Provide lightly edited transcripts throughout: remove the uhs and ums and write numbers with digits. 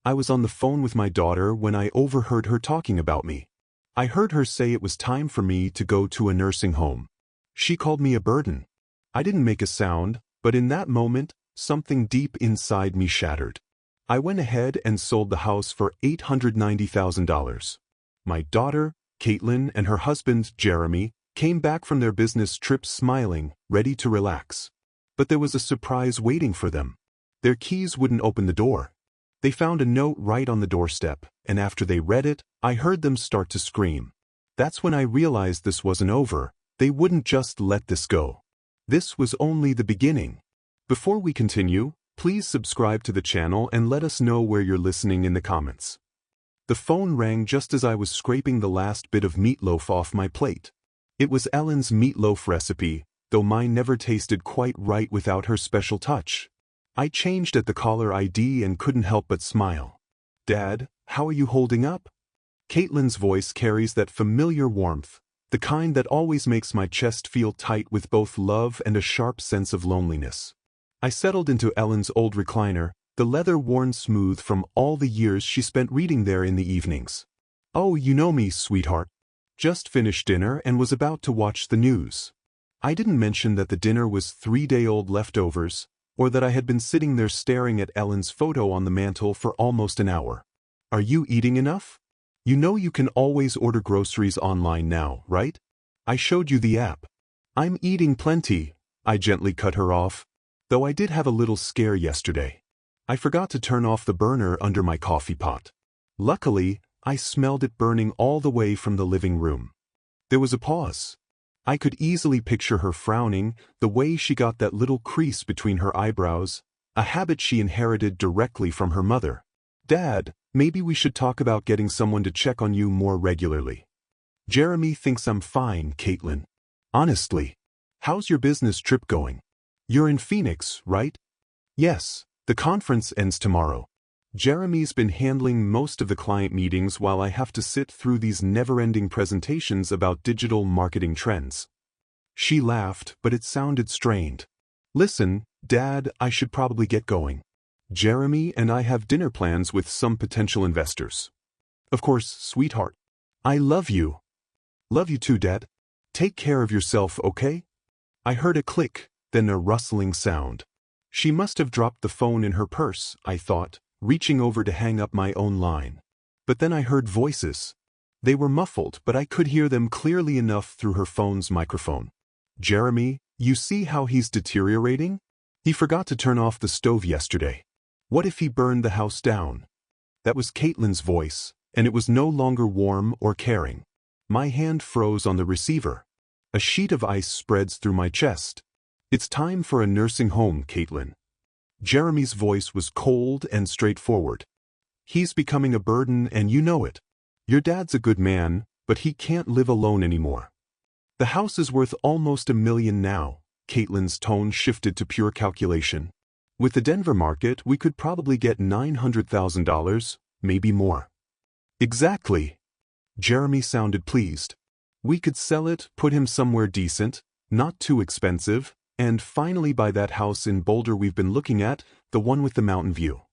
I was on the phone with my daughter when I overheard her talking about me. I heard her say it was time for me to go to a nursing home. She called me a burden. I didn't make a sound, but in that moment, something deep inside me shattered. I went ahead and sold the house for $890,000. My daughter, Caitlin, and her husband, Jeremy, came back from their business trip smiling, ready to relax. But there was a surprise waiting for them. Their keys wouldn't open the door. They found a note right on the doorstep, and after they read it, I heard them start to scream. That's when I realized this wasn't over. They wouldn't just let this go. This was only the beginning. Before we continue, please subscribe to the channel and let us know where you're listening in the comments. The phone rang just as I was scraping the last bit of meatloaf off my plate. It was Ellen's meatloaf recipe, though mine never tasted quite right without her special touch. I changed at the caller ID and couldn't help but smile. "Dad, how are you holding up?" Caitlin's voice carries that familiar warmth, the kind that always makes my chest feel tight with both love and a sharp sense of loneliness. I settled into Ellen's old recliner, the leather worn smooth from all the years she spent reading there in the evenings. "Oh, you know me, sweetheart. Just finished dinner and was about to watch the news." I didn't mention that the dinner was 3-day-old leftovers, or that I had been sitting there staring at Ellen's photo on the mantel for almost an hour. "Are you eating enough? You know you can always order groceries online now, right? I showed you the app." "I'm eating plenty," I gently cut her off, though I did have a little scare yesterday. I forgot to turn off the burner under my coffee pot. Luckily, I smelled it burning all the way from the living room. There was a pause. I could easily picture her frowning, the way she got that little crease between her eyebrows, a habit she inherited directly from her mother. "Dad, maybe we should talk about getting someone to check on you more regularly." "Jeremy thinks I'm fine, Caitlin. Honestly. How's your business trip going? You're in Phoenix, right?" "Yes, the conference ends tomorrow. Jeremy's been handling most of the client meetings while I have to sit through these never-ending presentations about digital marketing trends." She laughed, but it sounded strained. "Listen, Dad, I should probably get going. Jeremy and I have dinner plans with some potential investors." "Of course, sweetheart. I love you." "Love you too, Dad. Take care of yourself, okay?" I heard a click, then a rustling sound. She must have dropped the phone in her purse, I thought, reaching over to hang up my own line. But then I heard voices. They were muffled, but I could hear them clearly enough through her phone's microphone. "Jeremy, you see how he's deteriorating? He forgot to turn off the stove yesterday. What if he burned the house down?" That was Caitlin's voice, and it was no longer warm or caring. My hand froze on the receiver. A sheet of ice spreads through my chest. "It's time for a nursing home, Caitlin." Jeremy's voice was cold and straightforward. "He's becoming a burden and you know it. Your dad's a good man, but he can't live alone anymore." "The house is worth almost $1 million now." Caitlin's tone shifted to pure calculation. "With the Denver market, we could probably get $900,000, maybe more." "Exactly." Jeremy sounded pleased. "We could sell it, put him somewhere decent, not too expensive, and finally buy that house in Boulder we've been looking at, the one with the mountain view."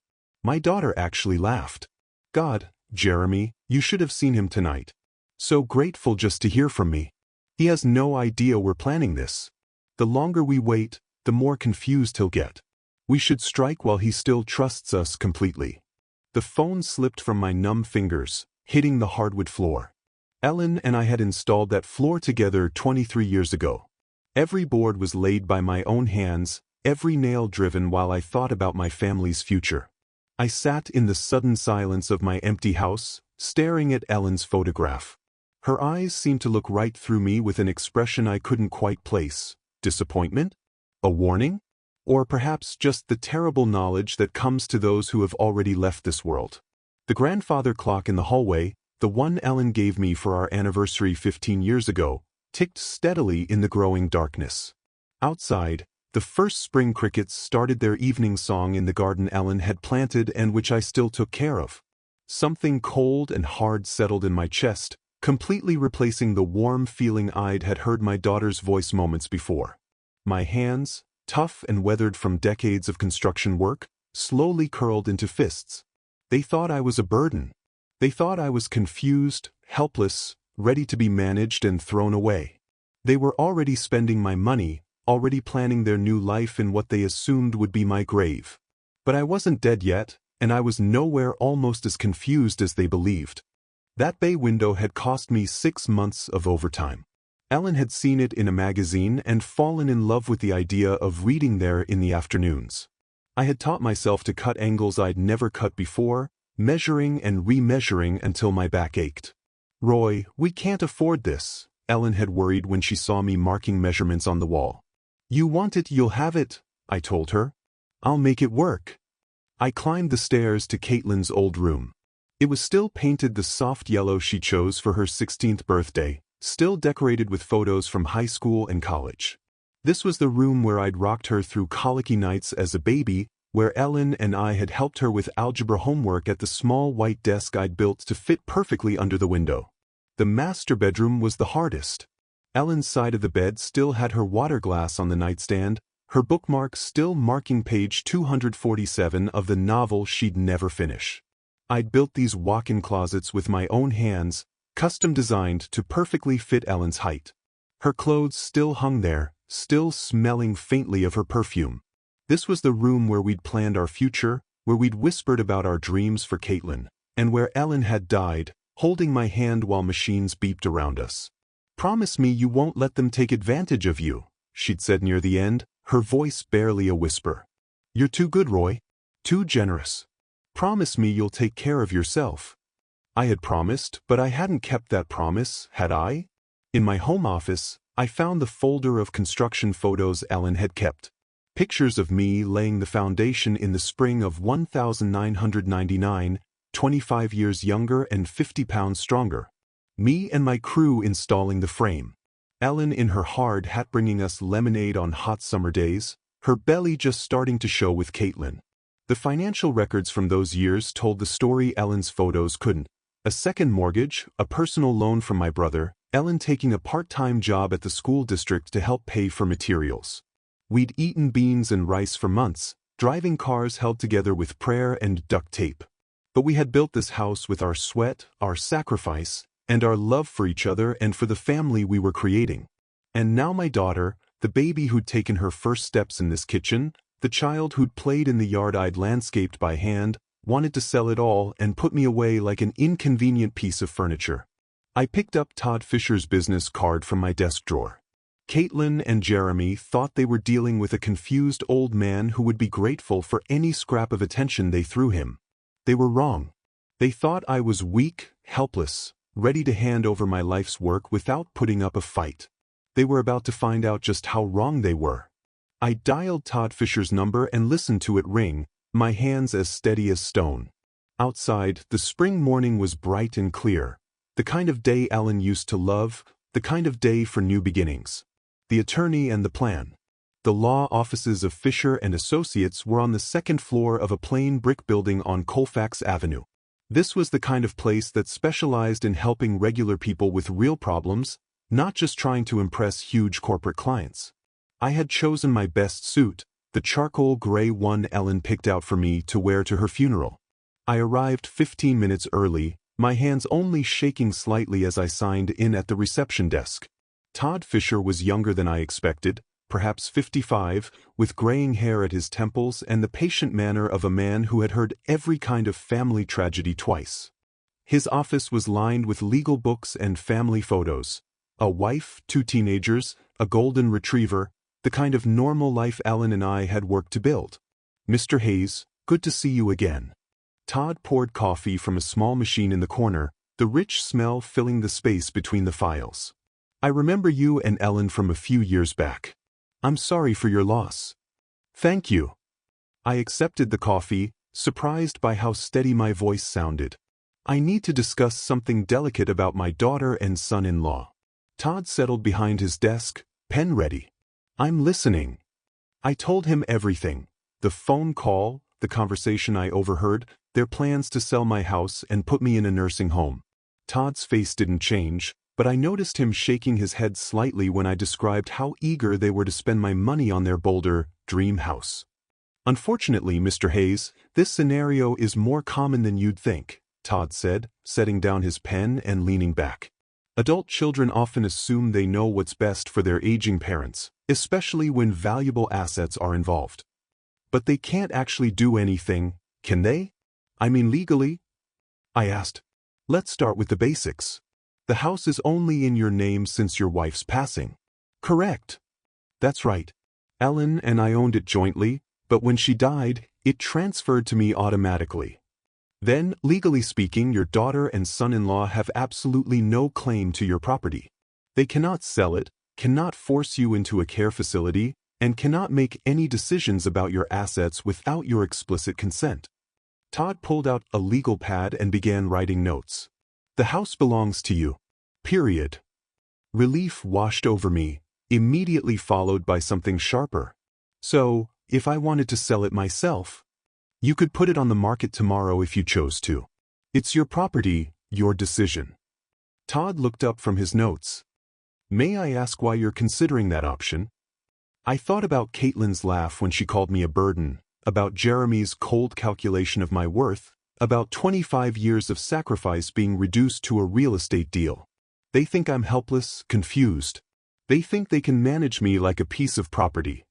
My daughter actually laughed. "God, Jeremy, you should have seen him tonight. So grateful just to hear from me. He has no idea we're planning this. The longer we wait, the more confused he'll get. We should strike while he still trusts us completely." The phone slipped from my numb fingers, hitting the hardwood floor. Ellen and I had installed that floor together 23 years ago. Every board was laid by my own hands, every nail driven while I thought about my family's future. I sat in the sudden silence of my empty house, staring at Ellen's photograph. Her eyes seemed to look right through me with an expression I couldn't quite place. Disappointment? A warning? Or perhaps just the terrible knowledge that comes to those who have already left this world. The grandfather clock in the hallway, the one Ellen gave me for our anniversary 15 years ago, ticked steadily in the growing darkness. Outside, the first spring crickets started their evening song in the garden Ellen had planted and which I still took care of. Something cold and hard settled in my chest, completely replacing the warm feeling I'd had heard my daughter's voice moments before. My hands, tough and weathered from decades of construction work, slowly curled into fists. They thought I was a burden. They thought I was confused, helpless, ready to be managed and thrown away. They were already spending my money, already planning their new life in what they assumed would be my grave. But I wasn't dead yet, and I was nowhere almost as confused as they believed. That bay window had cost me 6 months of overtime. Ellen had seen it in a magazine and fallen in love with the idea of reading there in the afternoons. I had taught myself to cut angles I'd never cut before, measuring and remeasuring until my back ached. "Roy, we can't afford this," Ellen had worried when she saw me marking measurements on the wall. "You want it, you'll have it," I told her. "I'll make it work." I climbed the stairs to Caitlin's old room. It was still painted the soft yellow she chose for her 16th birthday, still decorated with photos from high school and college. This was the room where I'd rocked her through colicky nights as a baby, where Ellen and I had helped her with algebra homework at the small white desk I'd built to fit perfectly under the window. The master bedroom was the hardest. Ellen's side of the bed still had her water glass on the nightstand, her bookmark still marking page 247 of the novel she'd never finish. I'd built these walk-in closets with my own hands, custom designed to perfectly fit Ellen's height. Her clothes still hung there, still smelling faintly of her perfume. This was the room where we'd planned our future, where we'd whispered about our dreams for Caitlin, and where Ellen had died, holding my hand while machines beeped around us. "Promise me you won't let them take advantage of you," she'd said near the end, her voice barely a whisper. "You're too good, Roy. Too generous. Promise me you'll take care of yourself." I had promised, but I hadn't kept that promise, had I? In my home office, I found the folder of construction photos Ellen had kept. Pictures of me laying the foundation in the spring of 1999, 25 years younger and 50 pounds stronger. Me and my crew installing the frame. Ellen in her hard hat bringing us lemonade on hot summer days, her belly just starting to show with Caitlin. The financial records from those years told the story Ellen's photos couldn't. A second mortgage, a personal loan from my brother, Ellen taking a part-time job at the school district to help pay for materials. We'd eaten beans and rice for months, driving cars held together with prayer and duct tape. But we had built this house with our sweat, our sacrifice, and our love for each other and for the family we were creating. And now my daughter, the baby who'd taken her first steps in this kitchen, the child who'd played in the yard I'd landscaped by hand, wanted to sell it all and put me away like an inconvenient piece of furniture. I picked up Todd Fisher's business card from my desk drawer. Caitlin and Jeremy thought they were dealing with a confused old man who would be grateful for any scrap of attention they threw him. They were wrong. They thought I was weak, helpless, ready to hand over my life's work without putting up a fight. They were about to find out just how wrong they were. I dialed Todd Fisher's number and listened to it ring, my hands as steady as stone. Outside, the spring morning was bright and clear. The kind of day Ellen used to love, the kind of day for new beginnings. The attorney and the plan. The law offices of Fisher and Associates were on the second floor of a plain brick building on Colfax Avenue. This was the kind of place that specialized in helping regular people with real problems, not just trying to impress huge corporate clients. I had chosen my best suit, the charcoal gray one Ellen picked out for me to wear to her funeral. I arrived 15 minutes early, my hands only shaking slightly as I signed in at the reception desk. Todd Fisher was younger than I expected, perhaps 55, with graying hair at his temples and the patient manner of a man who had heard every kind of family tragedy twice. His office was lined with legal books and family photos. A wife, 2 teenagers, a golden retriever, the kind of normal life Ellen and I had worked to build. "Mr. Hayes, good to see you again." Todd poured coffee from a small machine in the corner, the rich smell filling the space between the files. "I remember you and Ellen from a few years back. I'm sorry for your loss." "Thank you." I accepted the coffee, surprised by how steady my voice sounded. "I need to discuss something delicate about my daughter and son-in-law." Todd settled behind his desk, pen ready. "I'm listening." I told him everything. The phone call, the conversation I overheard, their plans to sell my house and put me in a nursing home. Todd's face didn't change, but I noticed him shaking his head slightly when I described how eager they were to spend my money on their Boulder dream house. Unfortunately, Mr. Hayes, this scenario is more common than you'd think, Todd said, setting down his pen and leaning back. Adult children often assume they know what's best for their aging parents, especially when valuable assets are involved. But they can't actually do anything, can they? I mean legally? I asked. Let's start with the basics. The house is only in your name since your wife's passing. Correct. That's right. Ellen and I owned it jointly, but when she died, it transferred to me automatically. Then, legally speaking, your daughter and son-in-law have absolutely no claim to your property. They cannot sell it, cannot force you into a care facility, and cannot make any decisions about your assets without your explicit consent. Todd pulled out a legal pad and began writing notes. The house belongs to you. Period. Relief washed over me, immediately followed by something sharper. So, if I wanted to sell it myself, you could put it on the market tomorrow if you chose to. It's your property, your decision. Todd looked up from his notes. May I ask why you're considering that option? I thought about Caitlin's laugh when she called me a burden, about Jeremy's cold calculation of my worth, about 25 years of sacrifice being reduced to a real estate deal. They think I'm helpless, confused. They think they can manage me like a piece of property.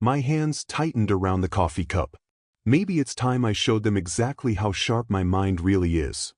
My hands tightened around the coffee cup. Maybe it's time I showed them exactly how sharp my mind really is.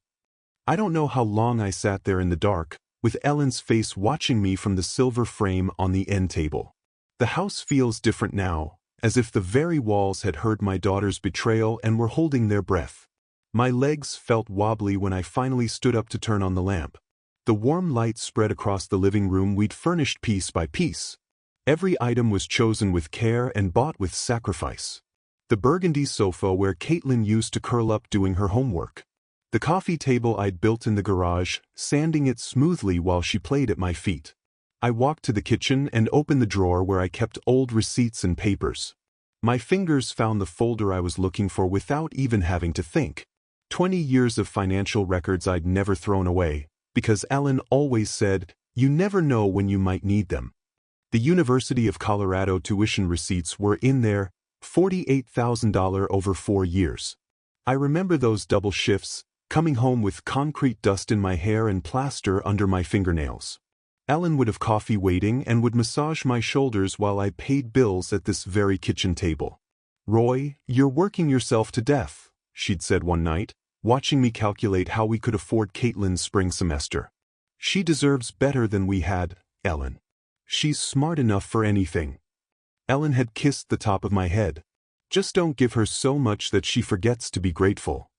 I don't know how long I sat there in the dark, with Ellen's face watching me from the silver frame on the end table. The house feels different now, as if the very walls had heard my daughter's betrayal and were holding their breath. My legs felt wobbly when I finally stood up to turn on the lamp. The warm light spread across the living room we'd furnished piece by piece. Every item was chosen with care and bought with sacrifice. The burgundy sofa where Caitlin used to curl up doing her homework. The coffee table I'd built in the garage, sanding it smoothly while she played at my feet. I walked to the kitchen and opened the drawer where I kept old receipts and papers. My fingers found the folder I was looking for without even having to think. 20 years of financial records I'd never thrown away, because Ellen always said, you never know when you might need them. The University of Colorado tuition receipts were in there, $48,000 over 4 years. I remember those double shifts, coming home with concrete dust in my hair and plaster under my fingernails. Ellen would have coffee waiting and would massage my shoulders while I paid bills at this very kitchen table. Roy, you're working yourself to death, she'd said one night, watching me calculate how we could afford Caitlin's spring semester. She deserves better than we had, Ellen. She's smart enough for anything. Ellen had kissed the top of my head. Just don't give her so much that she forgets to be grateful.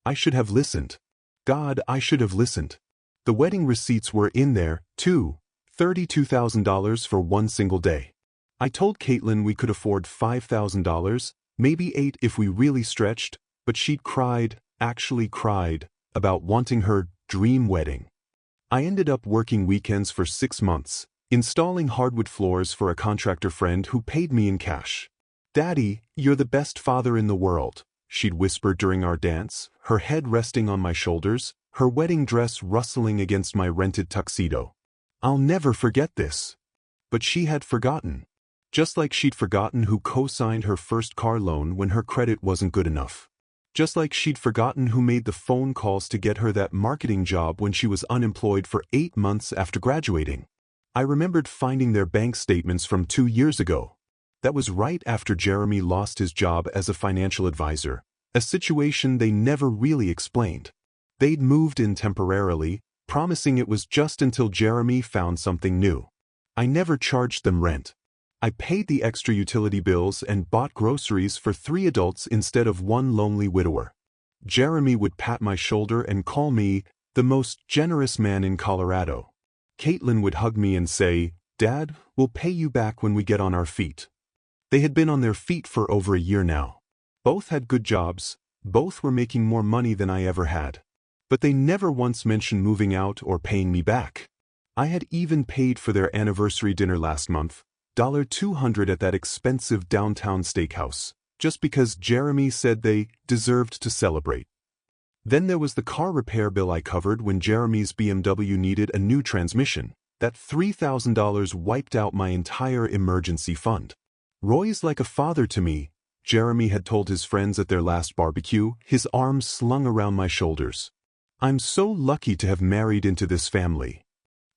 I should have listened. God, I should have listened. The wedding receipts were in there, too, $32,000 for one single day. I told Caitlin we could afford $5,000, maybe $8,000 if we really stretched, but she'd cried, actually cried, about wanting her dream wedding. I ended up working weekends for 6 months, installing hardwood floors for a contractor friend who paid me in cash. Daddy, you're the best father in the world, she'd whisper during our dance, her head resting on my shoulders, her wedding dress rustling against my rented tuxedo. I'll never forget this. But she had forgotten. Just like she'd forgotten who co-signed her first car loan when her credit wasn't good enough. Just like she'd forgotten who made the phone calls to get her that marketing job when she was unemployed for 8 months after graduating. I remembered finding their bank statements from 2 years ago. That was right after Jeremy lost his job as a financial advisor, a situation they never really explained. They'd moved in temporarily, promising it was just until Jeremy found something new. I never charged them rent. I paid the extra utility bills and bought groceries for 3 adults instead of one lonely widower. Jeremy would pat my shoulder and call me the most generous man in Colorado. Caitlin would hug me and say, Dad, we'll pay you back when we get on our feet. They had been on their feet for over a year now. Both had good jobs, both were making more money than I ever had. But they never once mentioned moving out or paying me back. I had even paid for their anniversary dinner last month, $200 at that expensive downtown steakhouse, just because Jeremy said they deserved to celebrate. Then there was the car repair bill I covered when Jeremy's BMW needed a new transmission. That $3,000 wiped out my entire emergency fund. Roy's like a father to me, Jeremy had told his friends at their last barbecue, his arms slung around my shoulders. I'm so lucky to have married into this family.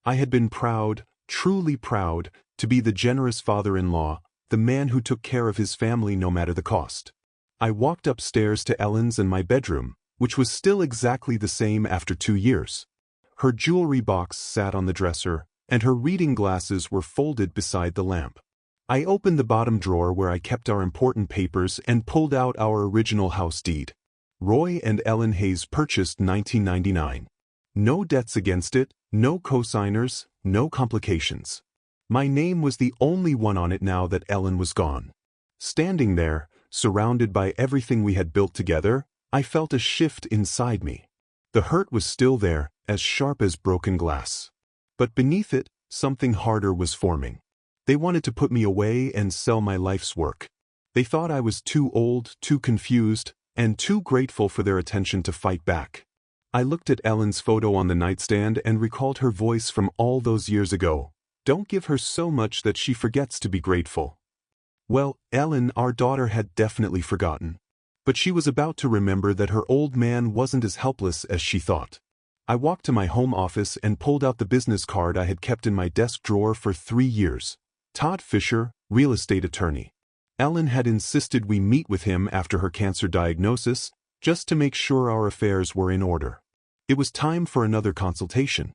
I had been proud, truly proud, to be the generous father-in-law, the man who took care of his family no matter the cost. I walked upstairs to Ellen's and my bedroom, which was still exactly the same after 2 years. Her jewelry box sat on the dresser, and her reading glasses were folded beside the lamp. I opened the bottom drawer where I kept our important papers and pulled out our original house deed. Roy and Ellen Hayes purchased 1999. No debts against it, no co-signers, no complications. My name was the only one on it now that Ellen was gone. Standing there, surrounded by everything we had built together, I felt a shift inside me. The hurt was still there, as sharp as broken glass. But beneath it, something harder was forming. They wanted to put me away and sell my life's work. They thought I was too old, too confused, and too grateful for their attention to fight back. I looked at Ellen's photo on the nightstand and recalled her voice from all those years ago. Don't give her so much that she forgets to be grateful. Well, Ellen, our daughter, had definitely forgotten. But she was about to remember that her old man wasn't as helpless as she thought. I walked to my home office and pulled out the business card I had kept in my desk drawer for 3 years. Todd Fisher, real estate attorney. Ellen had insisted we meet with him after her cancer diagnosis, just to make sure our affairs were in order. It was time for another consultation.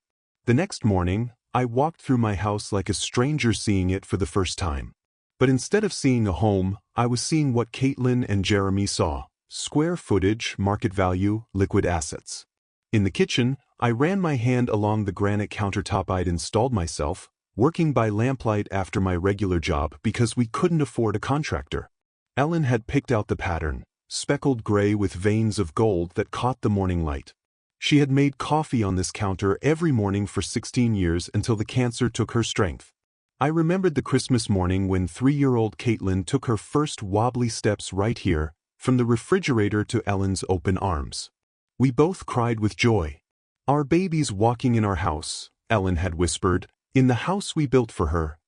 The next morning, I walked through my house like a stranger seeing it for the first time. But instead of seeing a home, I was seeing what Caitlin and Jeremy saw: square footage, market value, liquid assets. In the kitchen, I ran my hand along the granite countertop I'd installed myself, working by lamplight after my regular job because we couldn't afford a contractor. Ellen had picked out the pattern, speckled gray with veins of gold that caught the morning light. She had made coffee on this counter every morning for 16 years until the cancer took her strength. I remembered the Christmas morning when 3-year-old Caitlin took her first wobbly steps right here, from the refrigerator to Ellen's open arms. We both cried with joy. Our baby's walking in our house, Ellen had whispered, in the house we built for her.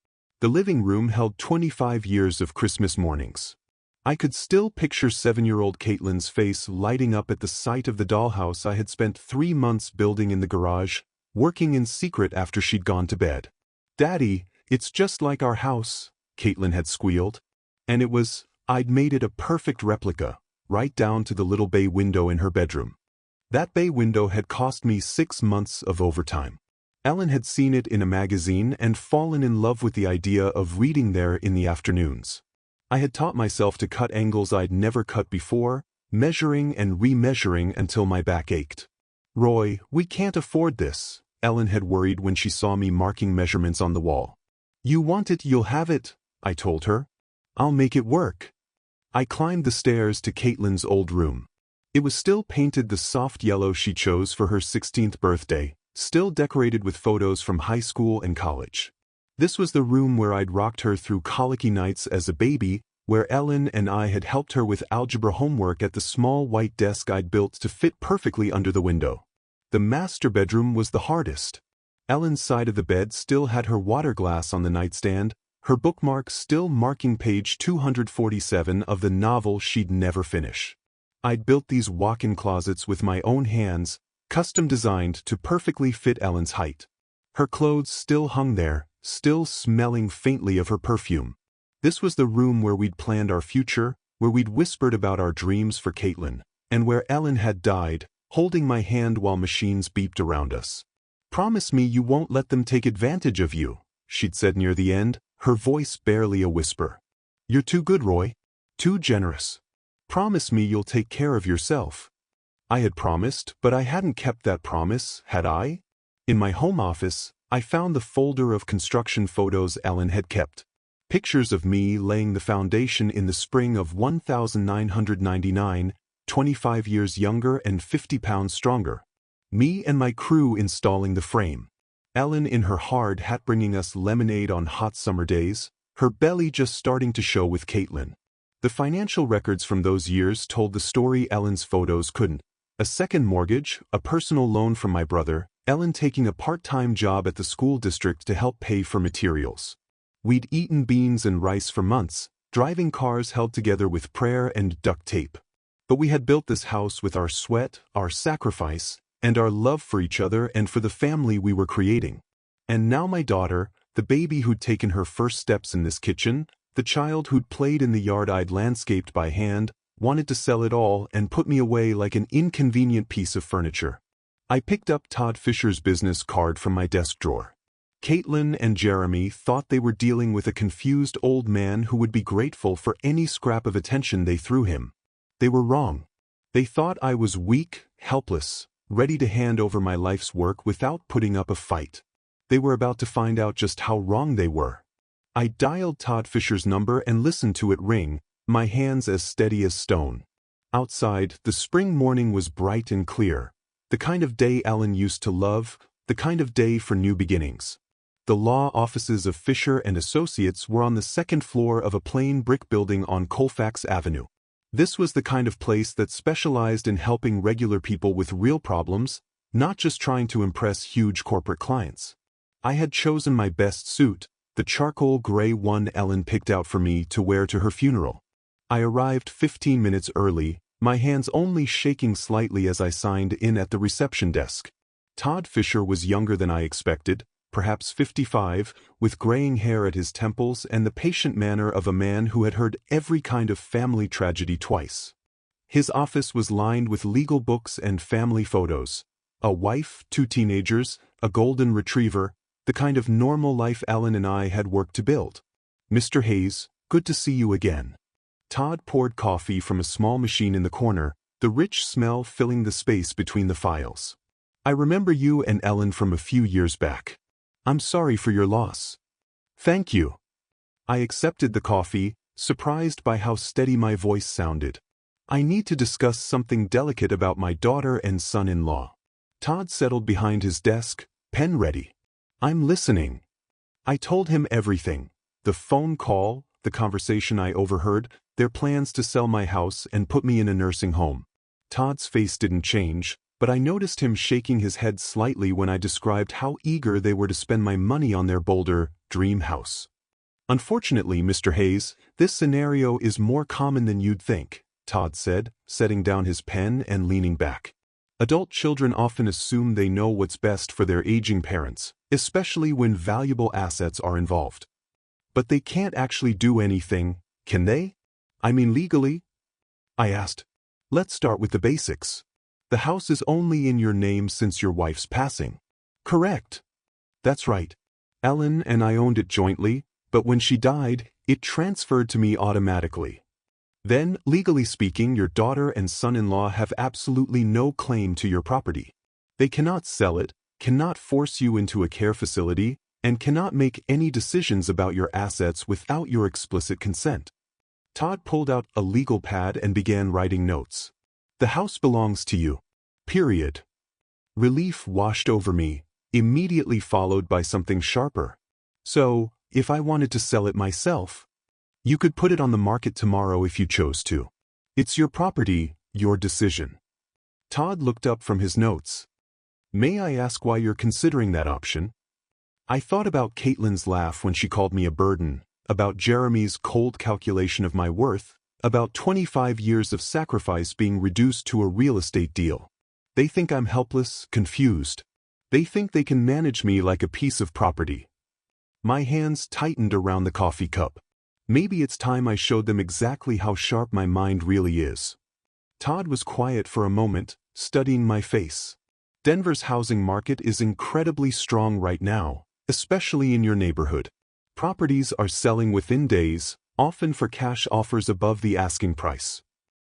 The living room held 25 years of Christmas mornings. I could still picture 7-year-old Caitlin's face lighting up at the sight of the dollhouse I had spent 3 months building in the garage, working in secret after she'd gone to bed. "Daddy, it's just like our house," Caitlin had squealed. And I'd made it a perfect replica, right down to the little bay window in her bedroom. That bay window had cost me 6 months of overtime. Ellen had seen it in a magazine and fallen in love with the idea of reading there in the afternoons. I had taught myself to cut angles I'd never cut before, measuring and remeasuring until my back ached. "Roy, we can't afford this," Ellen had worried when she saw me marking measurements on the wall. "You want it, you'll have it," I told her. "I'll make it work." I climbed the stairs to Caitlin's old room. It was still painted the soft yellow she chose for her 16th birthday, still decorated with photos from high school and college. This was the room where I'd rocked her through colicky nights as a baby, where Ellen and I had helped her with algebra homework at the small white desk I'd built to fit perfectly under the window. The master bedroom was the hardest. Ellen's side of the bed still had her water glass on the nightstand, her bookmark still marking page 247 of the novel she'd never finish. I'd built these walk-in closets with my own hands, custom designed to perfectly fit Ellen's height. Her clothes still hung there, still smelling faintly of her perfume. This was the room where we'd planned our future, where we'd whispered about our dreams for Caitlin, and where Ellen had died, holding my hand while machines beeped around us. "Promise me you won't let them take advantage of you," she'd said near the end, her voice barely a whisper. "You're too good, Roy. Too generous. Promise me you'll take care of yourself." I had promised, but I hadn't kept that promise, had I? In my home office, I found the folder of construction photos Ellen had kept. Pictures of me laying the foundation in the spring of 1999, 25 years younger and 50 pounds stronger. Me and my crew installing the frame. Ellen in her hard hat bringing us lemonade on hot summer days, her belly just starting to show with Caitlin. The financial records from those years told the story Ellen's photos couldn't. A second mortgage, a personal loan from my brother, Ellen taking a part-time job at the school district to help pay for materials. We'd eaten beans and rice for months, driving cars held together with prayer and duct tape. But we had built this house with our sweat, our sacrifice, and our love for each other and for the family we were creating. And now my daughter, the baby who'd taken her first steps in this kitchen, the child who'd played in the yard I'd landscaped by hand, wanted to sell it all and put me away like an inconvenient piece of furniture. I picked up Todd Fisher's business card from my desk drawer. Caitlin and Jeremy thought they were dealing with a confused old man who would be grateful for any scrap of attention they threw him. They were wrong. They thought I was weak, helpless, ready to hand over my life's work without putting up a fight. They were about to find out just how wrong they were. I dialed Todd Fisher's number and listened to it ring, my hands as steady as stone. Outside, the spring morning was bright and clear, the kind of day Ellen used to love, the kind of day for new beginnings. The law offices of Fisher and Associates were on the second floor of a plain brick building on Colfax Avenue. This was the kind of place that specialized in helping regular people with real problems, not just trying to impress huge corporate clients. I had chosen my best suit, the charcoal gray one Ellen picked out for me to wear to her funeral. I arrived 15 minutes early, my hands only shaking slightly as I signed in at the reception desk. Todd Fisher was younger than I expected, perhaps 55, with graying hair at his temples and the patient manner of a man who had heard every kind of family tragedy twice. His office was lined with legal books and family photos. A wife, 2 teenagers, a golden retriever, the kind of normal life Ellen and I had worked to build. "Mr. Hayes, good to see you again." Todd poured coffee from a small machine in the corner, the rich smell filling the space between the files. "I remember you and Ellen from a few years back. I'm sorry for your loss." "Thank you." I accepted the coffee, surprised by how steady my voice sounded. "I need to discuss something delicate about my daughter and son-in-law." Todd settled behind his desk, pen ready. "I'm listening." I told him everything. The phone call, the conversation I overheard, their plans to sell my house and put me in a nursing home. Todd's face didn't change, but I noticed him shaking his head slightly when I described how eager they were to spend my money on their Boulder dream house. "Unfortunately, Mr. Hayes, this scenario is more common than you'd think," Todd said, setting down his pen and leaning back. "Adult children often assume they know what's best for their aging parents, especially when valuable assets are involved. But they can't actually do anything, can they? I mean legally?" I asked. "Let's start with the basics. The house is only in your name since your wife's passing." "Correct." "That's right. Ellen and I owned it jointly, but when she died, it transferred to me automatically. Then, legally speaking, your daughter and son-in-law have absolutely no claim to your property. They cannot sell it, cannot force you into a care facility, and cannot make any decisions about your assets without your explicit consent." Todd pulled out a legal pad and began writing notes. "The house belongs to you. Period." Relief washed over me, immediately followed by something sharper. "So, if I wanted to sell it myself, you could put it on the market tomorrow if you chose to. It's your property, your decision." Todd looked up from his notes. "May I ask why you're considering that option?" I thought about Caitlin's laugh when she called me a burden, about Jeremy's cold calculation of my worth, about 25 years of sacrifice being reduced to a real estate deal. They think I'm helpless, confused. They think they can manage me like a piece of property. My hands tightened around the coffee cup. Maybe it's time I showed them exactly how sharp my mind really is. Todd was quiet for a moment, studying my face. "Denver's housing market is incredibly strong right now, especially in your neighborhood. Properties are selling within days, often for cash offers above the asking price."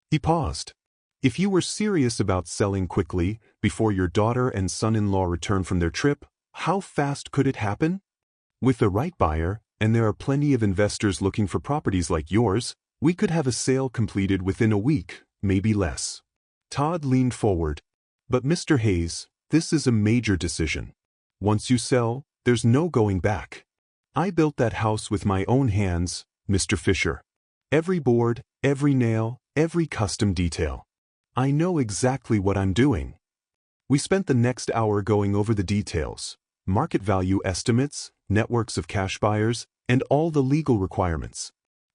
He paused. "If you were serious about selling quickly, before your daughter and son-in-law return from their trip, how fast could it happen? With the right buyer, and there are plenty of investors looking for properties like yours, we could have a sale completed within a week, maybe less." Todd leaned forward. "But Mr. Hayes, this is a major decision. Once you sell, there's no going back. I built that house with my own hands, Mr. Fisher. Every board, every nail, every custom detail. I know exactly what I'm doing." We spent the next hour going over the details, market value estimates, networks of cash buyers, and all the legal requirements.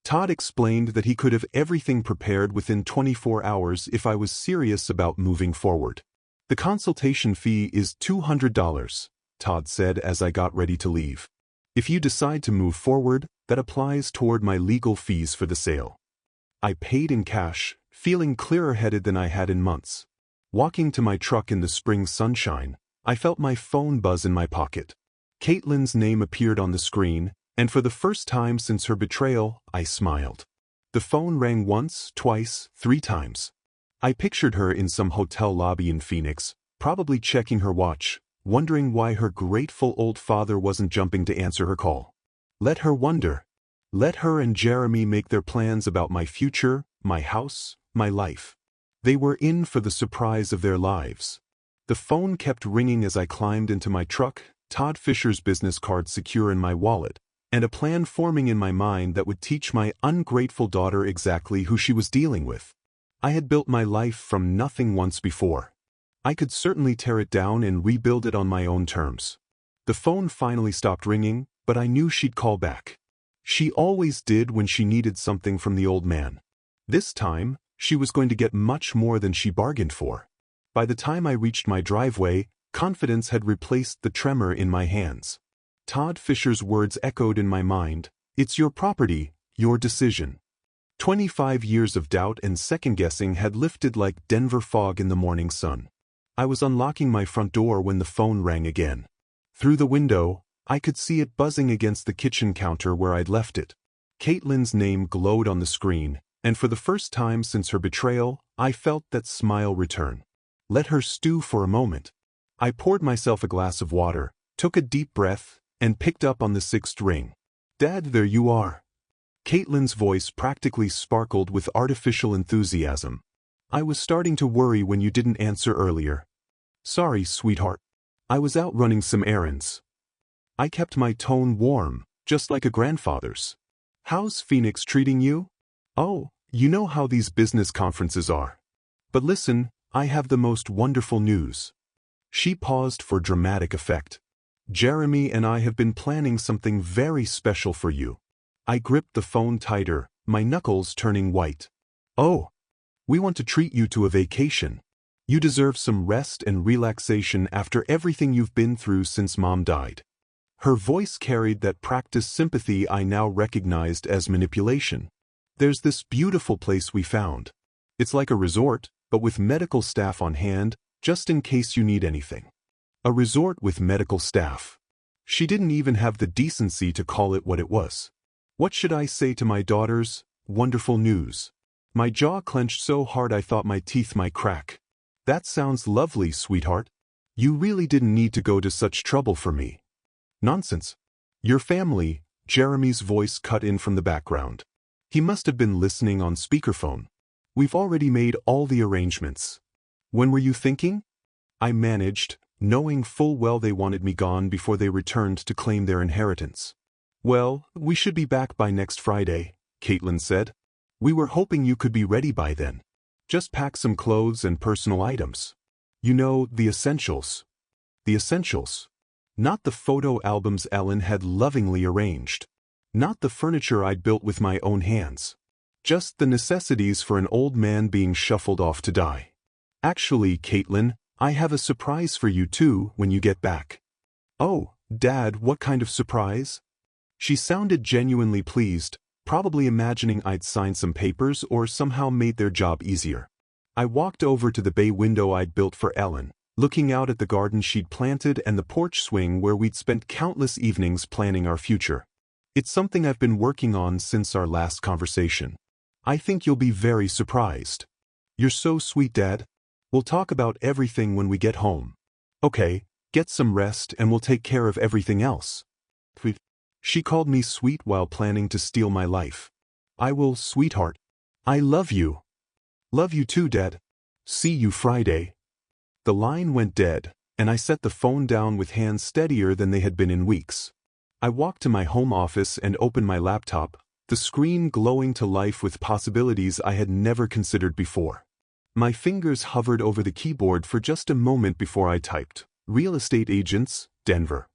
Todd explained that he could have everything prepared within 24 hours if I was serious about moving forward. The consultation fee is $200, Todd said as I got ready to leave. If you decide to move forward, that applies toward my legal fees for the sale. I paid in cash, feeling clearer-headed than I had in months. Walking to my truck in the spring sunshine, I felt my phone buzz in my pocket. Caitlin's name appeared on the screen, and for the first time since her betrayal, I smiled. The phone rang once, twice, 3 times. I pictured her in some hotel lobby in Phoenix, probably checking her watch, wondering why her grateful old father wasn't jumping to answer her call. Let her wonder. Let her and Jeremy make their plans about my future, my house, my life. They were in for the surprise of their lives. The phone kept ringing as I climbed into my truck, Todd Fisher's business card secure in my wallet, and a plan forming in my mind that would teach my ungrateful daughter exactly who she was dealing with. I had built my life from nothing once before. I could certainly tear it down and rebuild it on my own terms. The phone finally stopped ringing, but I knew she'd call back. She always did when she needed something from the old man. This time, she was going to get much more than she bargained for. By the time I reached my driveway, confidence had replaced the tremor in my hands. Todd Fisher's words echoed in my mind, "It's your property, your decision." 25 years of doubt and second-guessing had lifted like Denver fog in the morning sun. I was unlocking my front door when the phone rang again. Through the window, I could see it buzzing against the kitchen counter where I'd left it. Caitlin's name glowed on the screen, and for the first time since her betrayal, I felt that smile return. Let her stew for a moment. I poured myself a glass of water, took a deep breath, and picked up on the 6th ring. "Dad, there you are." Caitlin's voice practically sparkled with artificial enthusiasm. "I was starting to worry when you didn't answer earlier." "Sorry, sweetheart. I was out running some errands." I kept my tone warm, just like a grandfather's. "How's Phoenix treating you?" "Oh, you know how these business conferences are. But listen, I have the most wonderful news." She paused for dramatic effect. "Jeremy and I have been planning something very special for you." I gripped the phone tighter, my knuckles turning white. "Oh, we want to treat you to a vacation. You deserve some rest and relaxation after everything you've been through since Mom died." Her voice carried that practiced sympathy I now recognized as manipulation. "There's this beautiful place we found. It's like a resort, but with medical staff on hand, just in case you need anything." A resort with medical staff. She didn't even have the decency to call it what it was. What should I say to my daughters? Wonderful news. My jaw clenched so hard I thought my teeth might crack. "That sounds lovely, sweetheart. You really didn't need to go to such trouble for me." "Nonsense. Your family," Jeremy's voice cut in from the background. He must have been listening on speakerphone. "We've already made all the arrangements." "When were you thinking?" I managed, knowing full well they wanted me gone before they returned to claim their inheritance. "Well, we should be back by next Friday," Caitlin said. "We were hoping you could be ready by then. Just pack some clothes and personal items. You know, the essentials." The essentials. Not the photo albums Ellen had lovingly arranged. Not the furniture I'd built with my own hands. Just the necessities for an old man being shuffled off to die. "Actually, Caitlin, I have a surprise for you too when you get back." "Oh, Dad, what kind of surprise?" She sounded genuinely pleased, probably imagining I'd signed some papers or somehow made their job easier. I walked over to the bay window I'd built for Ellen, looking out at the garden she'd planted and the porch swing where we'd spent countless evenings planning our future. "It's something I've been working on since our last conversation. I think you'll be very surprised." "You're so sweet, Dad. We'll talk about everything when we get home." "Okay, get some rest and we'll take care of everything else." She called me sweet while planning to steal my life. "I will, sweetheart. I love you." "Love you too, Dad. See you Friday." The line went dead, and I set the phone down with hands steadier than they had been in weeks. I walked to my home office and opened my laptop, the screen glowing to life with possibilities I had never considered before. My fingers hovered over the keyboard for just a moment before I typed, "Real estate agents, Denver."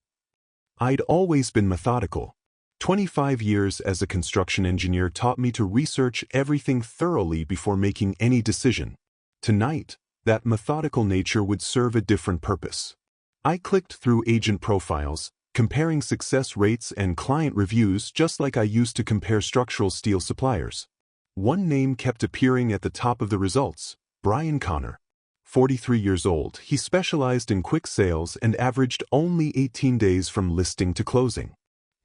I'd always been methodical. 25 years as a construction engineer taught me to research everything thoroughly before making any decision. Tonight, that methodical nature would serve a different purpose. I clicked through agent profiles, comparing success rates and client reviews just like I used to compare structural steel suppliers. One name kept appearing at the top of the results: Brian Connor. 43 years old, he specialized in quick sales and averaged only 18 days from listing to closing.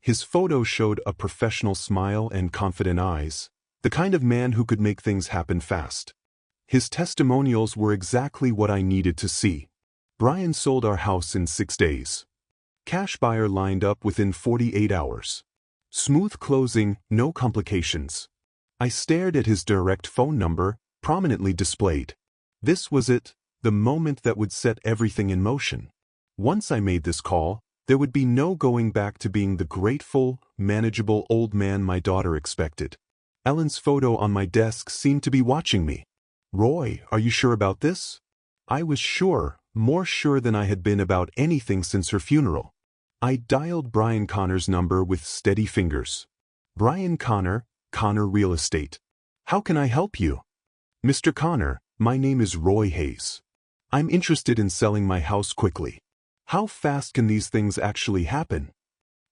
His photo showed a professional smile and confident eyes, the kind of man who could make things happen fast. His testimonials were exactly what I needed to see. Brian sold our house in 6 days. Cash buyer lined up within 48 hours. Smooth closing, no complications. I stared at his direct phone number, prominently displayed. This was it, the moment that would set everything in motion. Once I made this call, there would be no going back to being the grateful, manageable old man my daughter expected. Ellen's photo on my desk seemed to be watching me. "Roy, are you sure about this?" I was sure, more sure than I had been about anything since her funeral. I dialed Brian Connor's number with steady fingers. "Brian Connor, Connor Real Estate. How can I help you?" "Mr. Connor, my name is Roy Hayes. I'm interested in selling my house quickly. How fast can these things actually happen?"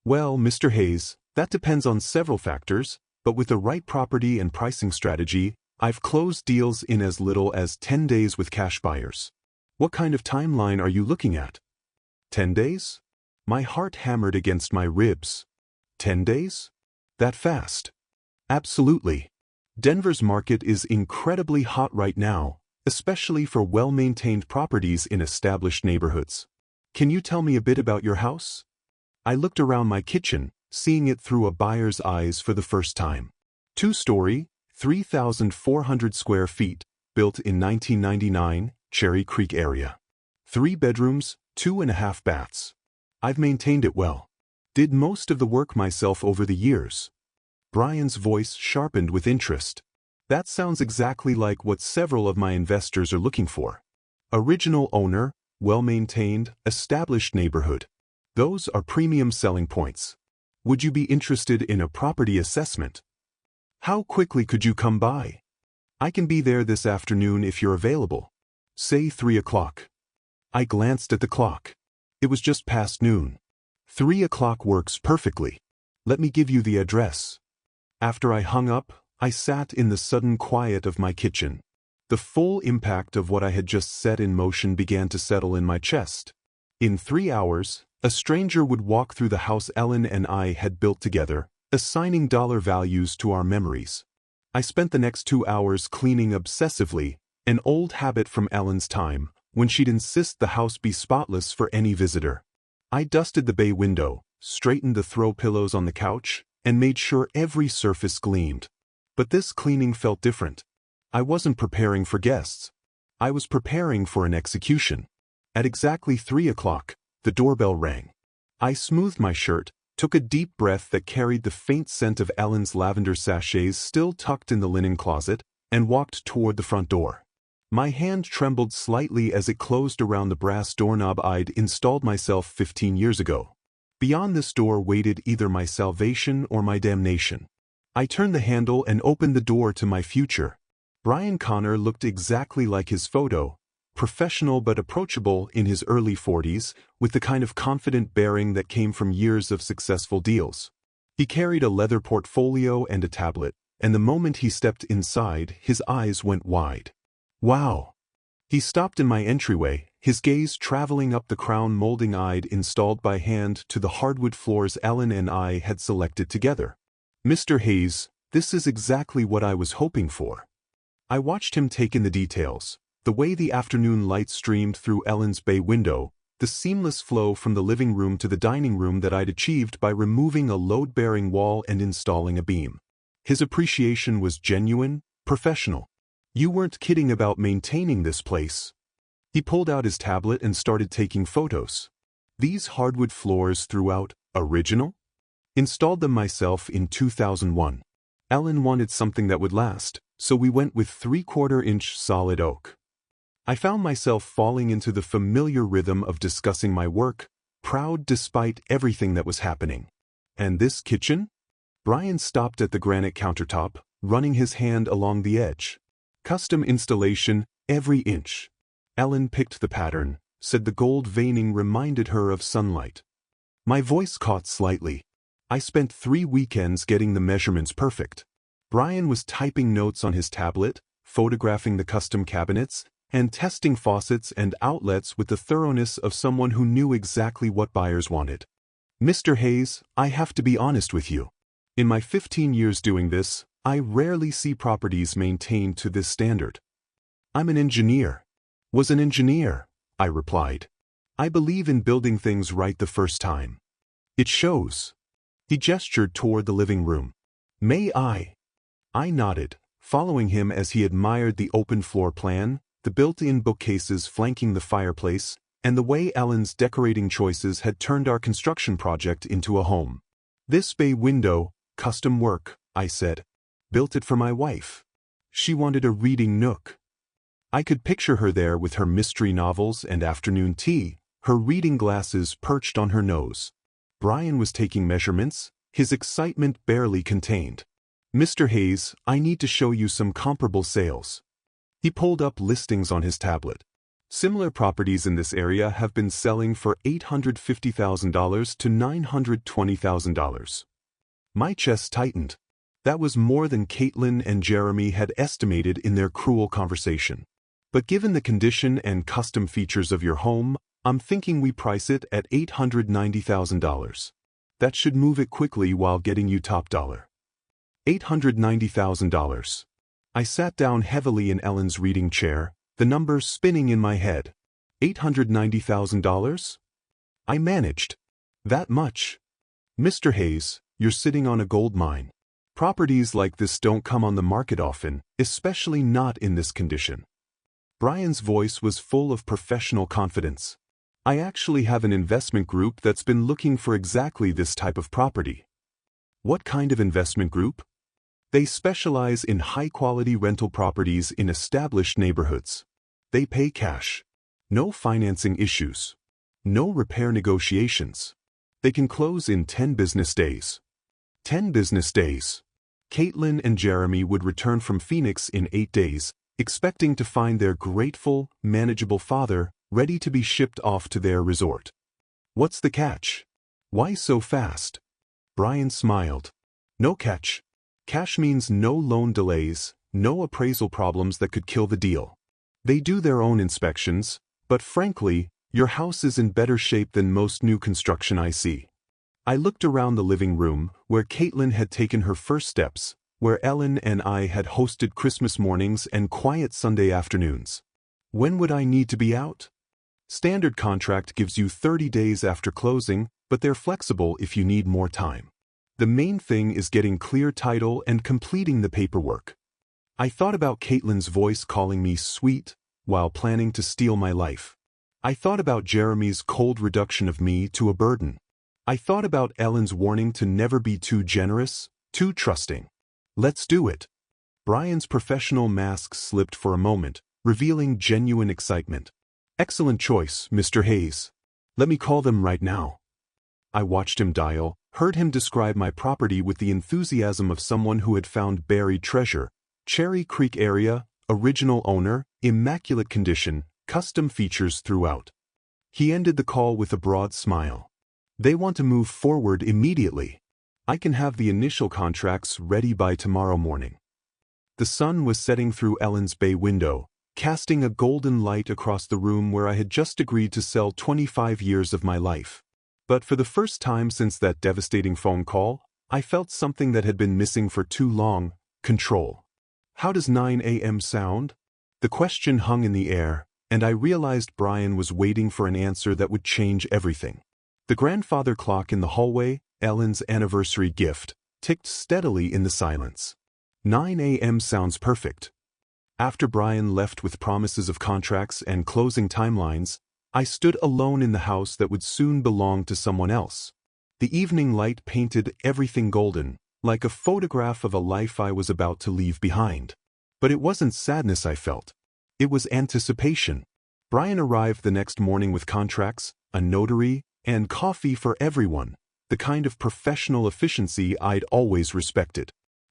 "Well, Mr. Hayes, that depends on several factors, but with the right property and pricing strategy, I've closed deals in as little as 10 days with cash buyers." "What kind of timeline are you looking at?" 10 days? My heart hammered against my ribs. 10 days? That fast? Absolutely. Denver's market is incredibly hot right now, especially for well-maintained properties in established neighborhoods. "Can you tell me a bit about your house?" I looked around my kitchen, seeing it through a buyer's eyes for the first time. 2-story, 3,400 square feet, built in 1999, Cherry Creek area. 3 bedrooms, 2.5 baths. I've maintained it well. Did most of the work myself over the years. Brian's voice sharpened with interest. That sounds exactly like what several of my investors are looking for. Original owner, well-maintained, established neighborhood. Those are premium selling points. Would you be interested in a property assessment? How quickly could you come by? I can be there this afternoon if you're available. Say 3 o'clock. I glanced at the clock. It was just past noon. 3 o'clock works perfectly. Let me give you the address. After I hung up, I sat in the sudden quiet of my kitchen. The full impact of what I had just set in motion began to settle in my chest. In 3 hours, a stranger would walk through the house Ellen and I had built together, assigning dollar values to our memories. I spent the next 2 hours cleaning obsessively, an old habit from Ellen's time, when she'd insist the house be spotless for any visitor. I dusted the bay window, straightened the throw pillows on the couch, and made sure every surface gleamed. But this cleaning felt different. I wasn't preparing for guests. I was preparing for an execution. At exactly 3 o'clock, the doorbell rang. I smoothed my shirt, took a deep breath that carried the faint scent of Ellen's lavender sachets still tucked in the linen closet, and walked toward the front door. My hand trembled slightly as it closed around the brass doorknob I'd installed myself 15 years ago. Beyond this door waited either my salvation or my damnation. I turned the handle and opened the door to my future. Brian Connor looked exactly like his photo, professional but approachable in his early 40s, with the kind of confident bearing that came from years of successful deals. He carried a leather portfolio and a tablet, and the moment he stepped inside, his eyes went wide. "Wow!" He stopped in my entryway, his gaze traveling up the crown molding I'd installed by hand to the hardwood floors Ellen and I had selected together. "Mr. Hayes, this is exactly what I was hoping for." I watched him take in the details, the way the afternoon light streamed through Ellen's bay window, the seamless flow from the living room to the dining room that I'd achieved by removing a load-bearing wall and installing a beam. His appreciation was genuine, professional. "You weren't kidding about maintaining this place." He pulled out his tablet and started taking photos. "These hardwood floors throughout, original?" "Installed them myself in 2001. Ellen wanted something that would last, so we went with 3/4-inch solid oak." I found myself falling into the familiar rhythm of discussing my work, proud despite everything that was happening. "And this kitchen?" Brian stopped at the granite countertop, running his hand along the edge. Custom installation, every inch. Ellen picked the pattern, said the gold veining reminded her of sunlight. My voice caught slightly. I spent 3 weekends getting the measurements perfect. Brian was typing notes on his tablet, photographing the custom cabinets, and testing faucets and outlets with the thoroughness of someone who knew exactly what buyers wanted. Mr. Hayes, I have to be honest with you. In my 15 years doing this, I rarely see properties maintained to this standard. I'm an engineer. Was an engineer, I replied. I believe in building things right the first time. It shows. He gestured toward the living room. May I? I nodded, following him as he admired the open floor plan, the built-in bookcases flanking the fireplace, and the way Ellen's decorating choices had turned our construction project into a home. This bay window, custom work, I said. Built it for my wife. She wanted a reading nook. I could picture her there with her mystery novels and afternoon tea, her reading glasses perched on her nose. Brian was taking measurements, his excitement barely contained. Mr. Hayes, I need to show you some comparable sales. He pulled up listings on his tablet. Similar properties in this area have been selling for $850,000 to $920,000. My chest tightened. That was more than Caitlin and Jeremy had estimated in their cruel conversation. But given the condition and custom features of your home, I'm thinking we price it at $890,000. That should move it quickly while getting you top dollar. $890,000. I sat down heavily in Ellen's reading chair, the numbers spinning in my head. $890,000? I managed. That much. Mr. Hayes, you're sitting on a gold mine. Properties like this don't come on the market often, especially not in this condition. Brian's voice was full of professional confidence. I actually have an investment group that's been looking for exactly this type of property. What kind of investment group? They specialize in high-quality rental properties in established neighborhoods. They pay cash. No financing issues. No repair negotiations. They can close in 10 business days. 10 business days. Caitlin and Jeremy would return from Phoenix in 8 days, expecting to find their grateful, manageable father ready to be shipped off to their resort. What's the catch? Why so fast? Brian smiled. No catch. Cash means no loan delays, no appraisal problems that could kill the deal. They do their own inspections, but frankly, your house is in better shape than most new construction I see. I looked around the living room, where Caitlin had taken her first steps, where Ellen and I had hosted Christmas mornings and quiet Sunday afternoons. When would I need to be out? Standard contract gives you 30 days after closing, but they're flexible if you need more time. The main thing is getting clear title and completing the paperwork. I thought about Caitlin's voice calling me sweet while planning to steal my life. I thought about Jeremy's cold reduction of me to a burden. I thought about Ellen's warning to never be too generous, too trusting. Let's do it. Brian's professional mask slipped for a moment, revealing genuine excitement. Excellent choice, Mr. Hayes. Let me call them right now. I watched him dial, heard him describe my property with the enthusiasm of someone who had found buried treasure. Cherry Creek area, original owner, immaculate condition, custom features throughout. He ended the call with a broad smile. They want to move forward immediately. I can have the initial contracts ready by tomorrow morning. The sun was setting through Ellen's bay window, casting a golden light across the room where I had just agreed to sell 25 years of my life. But for the first time since that devastating phone call, I felt something that had been missing for too long: control. How does 9 a.m. sound? The question hung in the air, and I realized Brian was waiting for an answer that would change everything. The grandfather clock in the hallway, Ellen's anniversary gift, ticked steadily in the silence. 9 a.m. sounds perfect. After Brian left with promises of contracts and closing timelines, I stood alone in the house that would soon belong to someone else. The evening light painted everything golden, like a photograph of a life I was about to leave behind. But it wasn't sadness I felt. It was anticipation. Brian arrived the next morning with contracts, a notary, and coffee for everyone. the kind of professional efficiency I'd always respected.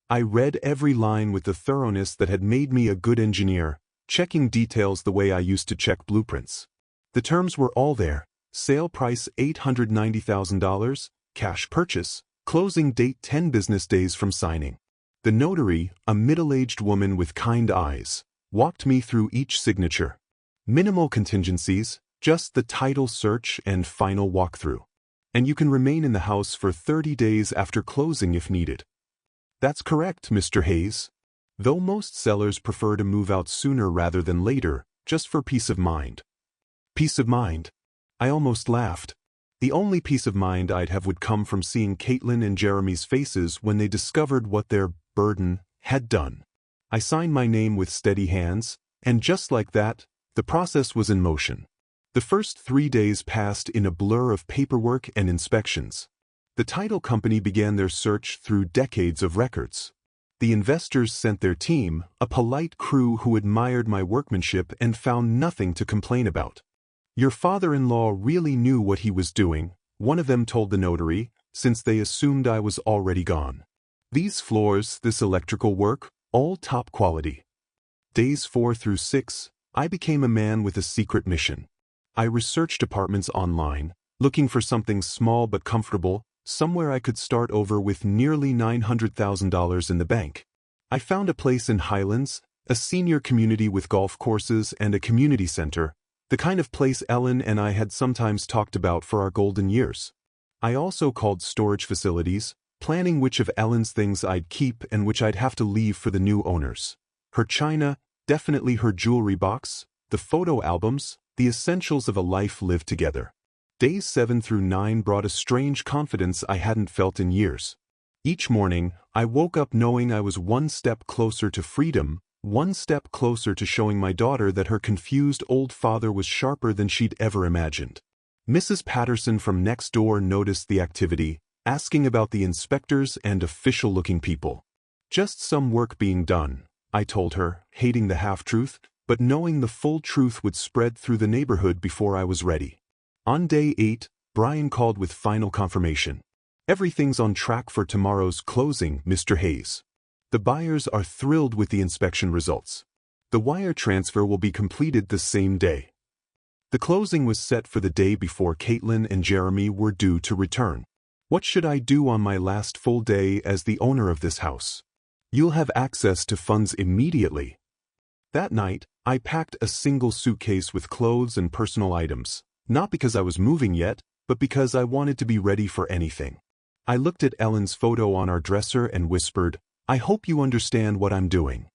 I read every line with the thoroughness that had made me a good engineer, checking details the way I used to check blueprints. The terms were all there: sale price $890,000, cash purchase, closing date 10 business days from signing. The notary, a middle-aged woman with kind eyes, walked me through each signature. Minimal contingencies, just the title search and final walkthrough. And you can remain in the house for 30 days after closing if needed. That's correct, Mr. Hayes. Though most sellers prefer to move out sooner rather than later, just for peace of mind. Peace of mind? I almost laughed. The only peace of mind I'd have would come from seeing Caitlin and Jeremy's faces when they discovered what their burden had done. I signed my name with steady hands, and just like that, the process was in motion. The first 3 days passed in a blur of paperwork and inspections. The title company began their search through decades of records. The investors sent their team, a polite crew who admired my workmanship and found nothing to complain about. Your father-in-law really knew what he was doing, one of them told the notary, since they assumed I was already gone. These floors, this electrical work, all top quality. Days 4 through 6, I became a man with a secret mission. I researched apartments online, looking for something small but comfortable, somewhere I could start over with nearly $900,000 in the bank. I found a place in Highlands, a senior community with golf courses and a community center, the kind of place Ellen and I had sometimes talked about for our golden years. I also called storage facilities, planning which of Ellen's things I'd keep and which I'd have to leave for the new owners. Her china, definitely her jewelry box, the photo albums, the essentials of a life lived together. Days 7 through 9 brought a strange confidence I hadn't felt in years. Each morning, I woke up knowing I was one step closer to freedom, one step closer to showing my daughter that her confused old father was sharper than she'd ever imagined. Mrs. Patterson from next door noticed the activity, asking about the inspectors and official-looking people. Just some work being done, I told her, hating the half-truth, but knowing the full truth would spread through the neighborhood before I was ready. On day 8, Brian called with final confirmation. Everything's on track for tomorrow's closing, Mr. Hayes. The buyers are thrilled with the inspection results. The wire transfer will be completed the same day. The closing was set for the day before Caitlin and Jeremy were due to return. What should I do on my last full day as the owner of this house? You'll have access to funds immediately. That night, I packed a single suitcase with clothes and personal items, not because I was moving yet, but because I wanted to be ready for anything. I looked at Ellen's photo on our dresser and whispered, "I hope you understand what I'm doing."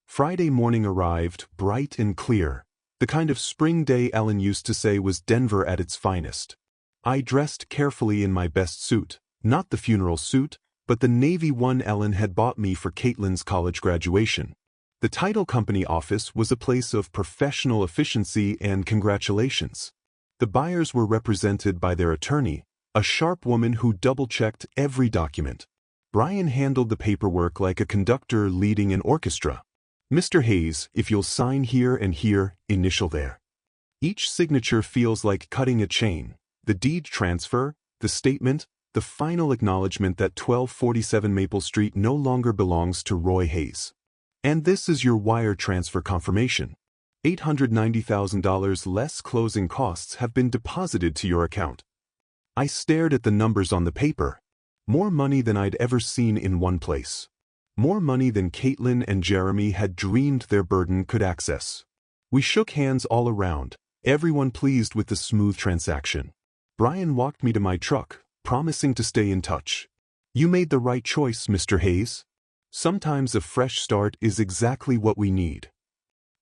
Friday morning arrived, bright and clear, the kind of spring day Ellen used to say was Denver at its finest. I dressed carefully in my best suit, not the funeral suit, but the navy one Ellen had bought me for Caitlin's college graduation. The title company office was a place of professional efficiency and congratulations. The buyers were represented by their attorney, a sharp woman who double-checked every document. Brian handled the paperwork like a conductor leading an orchestra. "Mr. Hayes, if you'll sign here and here, initial there." Each signature feels like cutting a chain. The deed transfer, the statement, the final acknowledgement that 1247 Maple Street no longer belongs to Roy Hayes. And this is your wire transfer confirmation. $890,000 less closing costs have been deposited to your account. I stared at the numbers on the paper. More money than I'd ever seen in one place. More money than Caitlin and Jeremy had dreamed their burden could access. We shook hands all around, everyone pleased with the smooth transaction. Brian walked me to my truck, promising to stay in touch. "You made the right choice, Mr. Hayes. Sometimes a fresh start is exactly what we need."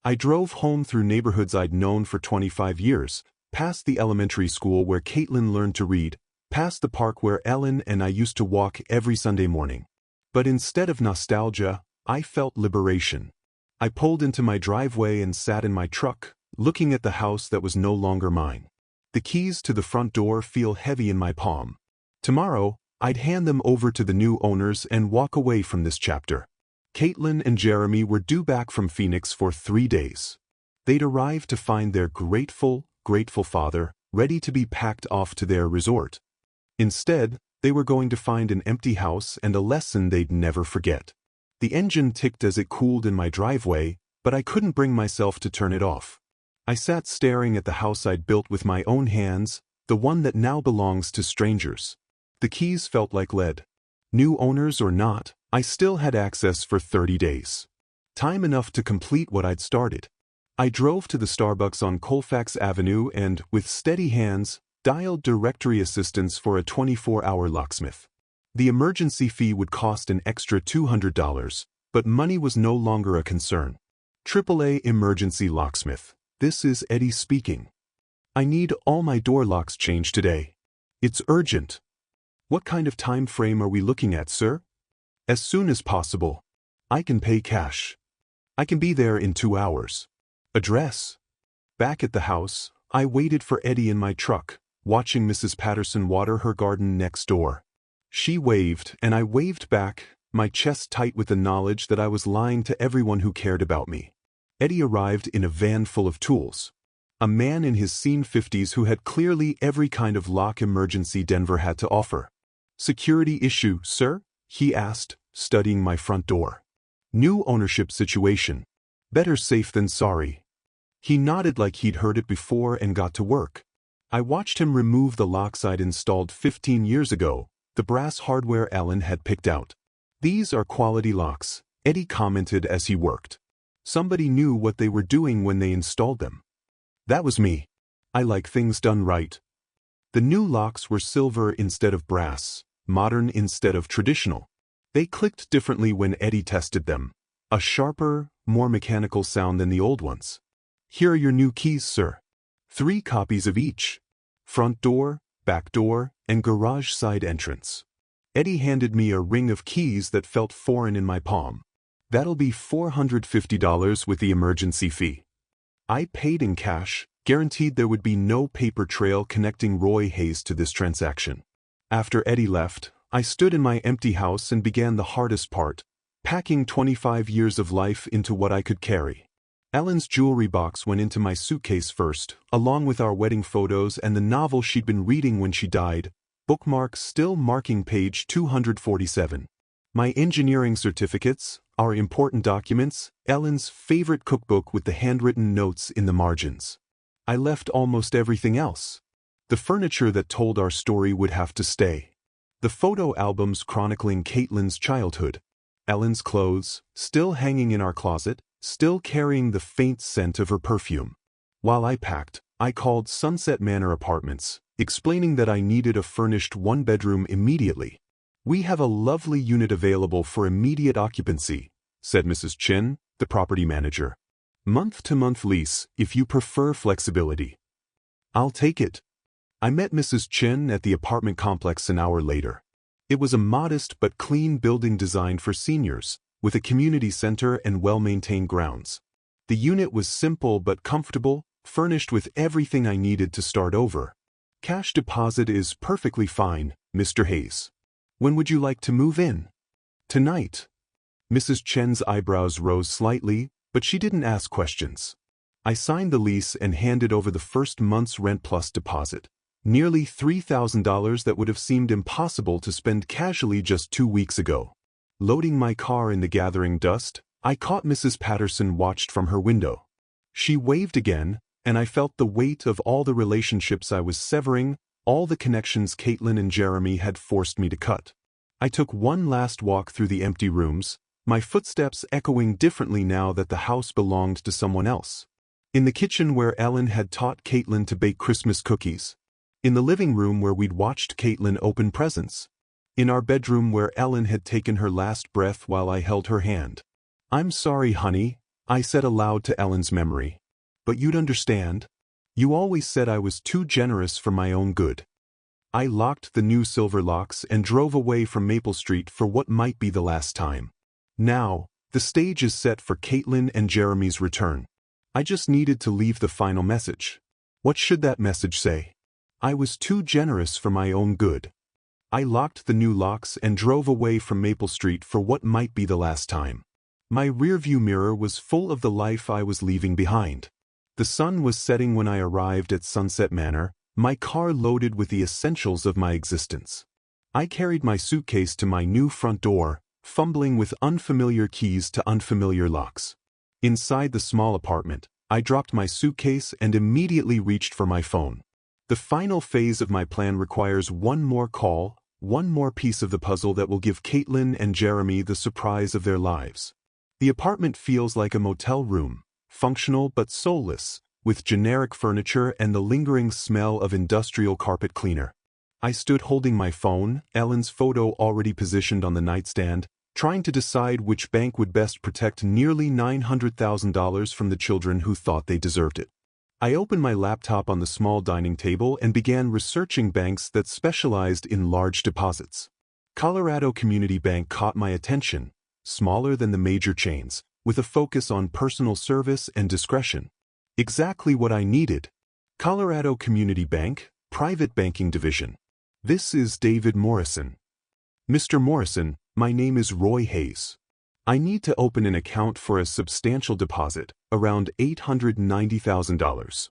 I drove home through neighborhoods I'd known for 25 years, past the elementary school where Caitlin learned to read, past the park where Ellen and I used to walk every Sunday morning. But instead of nostalgia, I felt liberation. I pulled into my driveway and sat in my truck, looking at the house that was no longer mine. The keys to the front door feel heavy in my palm. Tomorrow, I'd hand them over to the new owners and walk away from this chapter. Caitlin and Jeremy were due back from Phoenix for 3 days. They'd arrived to find their grateful father ready to be packed off to their resort. Instead, They were going to find an empty house and a lesson they'd never forget. The engine ticked as it cooled in my driveway, but I couldn't bring myself to turn it off. I sat staring at the house I'd built with my own hands, the one that now belongs to strangers. The keys felt like lead. New owners or not, I still had access for 30 days. Time enough to complete what I'd started. I drove to the Starbucks on Colfax Avenue and, with steady hands, dialed directory assistance for a 24-hour locksmith. The emergency fee would cost an extra $200, but money was no longer a concern. AAA Emergency Locksmith. This is Eddie speaking. I need all my door locks changed today. It's urgent. What kind of time frame are we looking at, sir? As soon as possible. I can pay cash. I can be there in 2 hours. Address? Back at the house, I waited for Eddie in my truck, watching Mrs. Patterson water her garden next door. She waved, and I waved back, my chest tight with the knowledge that I was lying to everyone who cared about me. Eddie arrived in a van full of tools. A man in his scene 50s who had clearly every kind of lock emergency Denver had to offer. Security issue, sir? He asked, studying my front door. New ownership situation. Better safe than sorry. He nodded like he'd heard it before and got to work. I watched him remove the locks I'd installed 15 years ago, the brass hardware Alan had picked out. These are quality locks, Eddie commented as he worked. Somebody knew what they were doing when they installed them. That was me. I like things done right. The new locks were silver instead of brass, modern instead of traditional. They clicked differently when Eddie tested them. A sharper, more mechanical sound than the old ones. Here are your new keys, sir. 3 copies of each. Front door, back door, and garage side entrance. Eddie handed me a ring of keys that felt foreign in my palm. That'll be $450 with the emergency fee. I paid in cash, guaranteed there would be no paper trail connecting Roy Hayes to this transaction. After Eddie left, I stood in my empty house and began the hardest part, packing 25 years of life into what I could carry. Ellen's jewelry box went into my suitcase first, along with our wedding photos and the novel she'd been reading when she died, bookmark still marking page 247. My engineering certificates, our important documents, Ellen's favorite cookbook with the handwritten notes in the margins. I left almost everything else. The furniture that told our story would have to stay. The photo albums chronicling Caitlin's childhood. Ellen's clothes, still hanging in our closet, still carrying the faint scent of her perfume. While I packed, I called Sunset Manor Apartments, explaining that I needed a furnished 1-bedroom immediately. We have a lovely unit available for immediate occupancy, said Mrs. Chin, the property manager. Month-to-month lease, if you prefer flexibility. I'll take it. I met Mrs. Chin at the apartment complex an hour later. It was a modest but clean building designed for seniors, with a community center and well-maintained grounds. The unit was simple but comfortable, furnished with everything I needed to start over. Cash deposit is perfectly fine, Mr. Hayes. When would you like to move in? Tonight. Mrs. Chen's eyebrows rose slightly, but she didn't ask questions. I signed the lease and handed over the first month's rent plus deposit. Nearly $3,000 that would have seemed impossible to spend casually just 2 weeks ago. Loading my car in the gathering dust, I caught Mrs. Patterson watched from her window. She waved again, and I felt the weight of all the relationships I was severing, all the connections Caitlin and Jeremy had forced me to cut. I took one last walk through the empty rooms, my footsteps echoing differently now that the house belonged to someone else. In the kitchen where Ellen had taught Caitlin to bake Christmas cookies. In the living room where we'd watched Caitlin open presents. In our bedroom where Ellen had taken her last breath while I held her hand. I'm sorry, honey, I said aloud to Ellen's memory. But you'd understand. You always said I was too generous for my own good. I locked the new silver locks and drove away from Maple Street for what might be the last time. Now, the stage is set for Caitlin and Jeremy's return. I just needed to leave the final message. What should that message say? I was too generous for my own good. I locked the new locks and drove away from Maple Street for what might be the last time. My rearview mirror was full of the life I was leaving behind. The sun was setting when I arrived at Sunset Manor, my car loaded with the essentials of my existence. I carried my suitcase to my new front door, fumbling with unfamiliar keys to unfamiliar locks. Inside the small apartment, I dropped my suitcase and immediately reached for my phone. The final phase of my plan requires one more call, one more piece of the puzzle that will give Caitlin and Jeremy the surprise of their lives. The apartment feels like a motel room, functional but soulless, with generic furniture and the lingering smell of industrial carpet cleaner. I stood holding my phone, Ellen's photo already positioned on the nightstand, trying to decide which bank would best protect nearly $900,000 from the children who thought they deserved it. I opened my laptop on the small dining table and began researching banks that specialized in large deposits. Colorado Community Bank caught my attention, smaller than the major chains, with a focus on personal service and discretion. Exactly what I needed. Colorado Community Bank, Private Banking Division. This is David Morrison. Mr. Morrison, my name is Roy Hayes. I need to open an account for a substantial deposit, around $890,000.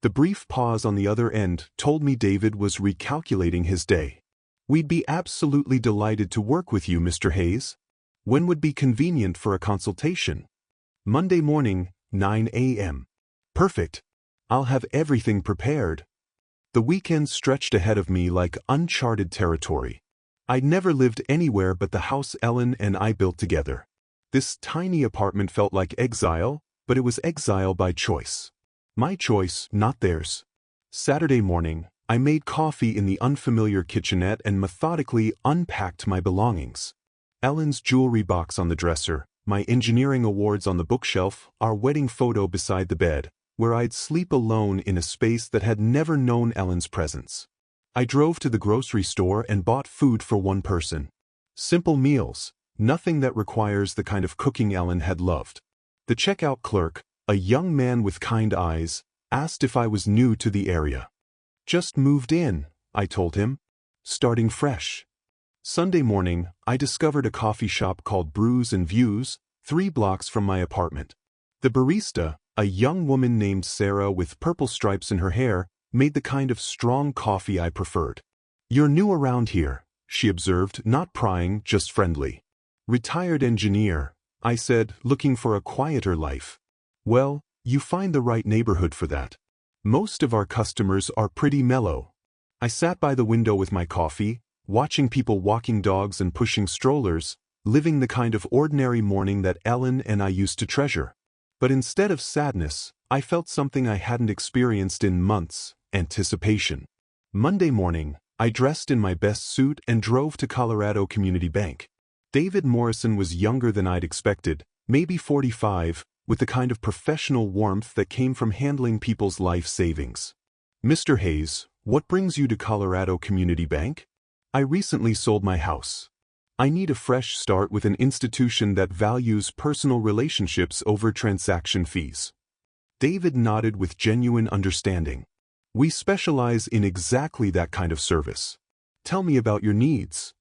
The brief pause on the other end told me David was recalculating his day. We'd be absolutely delighted to work with you, Mr. Hayes. When would be convenient for a consultation? Monday morning, 9 a.m. Perfect. I'll have everything prepared. The weekend stretched ahead of me like uncharted territory. I'd never lived anywhere but the house Ellen and I built together. This tiny apartment felt like exile, but it was exile by choice. My choice, not theirs. Saturday morning, I made coffee in the unfamiliar kitchenette and methodically unpacked my belongings. Ellen's jewelry box on the dresser, my engineering awards on the bookshelf, our wedding photo beside the bed, where I'd sleep alone in a space that had never known Ellen's presence. I drove to the grocery store and bought food for one person. Simple meals, nothing that requires the kind of cooking Ellen had loved. The checkout clerk, a young man with kind eyes, asked if I was new to the area. Just moved in, I told him. Starting fresh. Sunday morning, I discovered a coffee shop called Brews and Views, 3 blocks from my apartment. The barista, a young woman named Sarah with purple stripes in her hair, made the kind of strong coffee I preferred. You're new around here, she observed, not prying, just friendly. Retired engineer, I said, looking for a quieter life. Well, you find the right neighborhood for that. Most of our customers are pretty mellow. I sat by the window with my coffee, watching people walking dogs and pushing strollers, living the kind of ordinary morning that Ellen and I used to treasure. But instead of sadness, I felt something I hadn't experienced in months, anticipation. Monday morning, I dressed in my best suit and drove to Colorado Community Bank. David Morrison was younger than I'd expected, maybe 45, with the kind of professional warmth that came from handling people's life savings. Mr. Hayes, what brings you to Colorado Community Bank? I recently sold my house. I need a fresh start with an institution that values personal relationships over transaction fees. David nodded with genuine understanding. We specialize in exactly that kind of service. Tell me about your needs.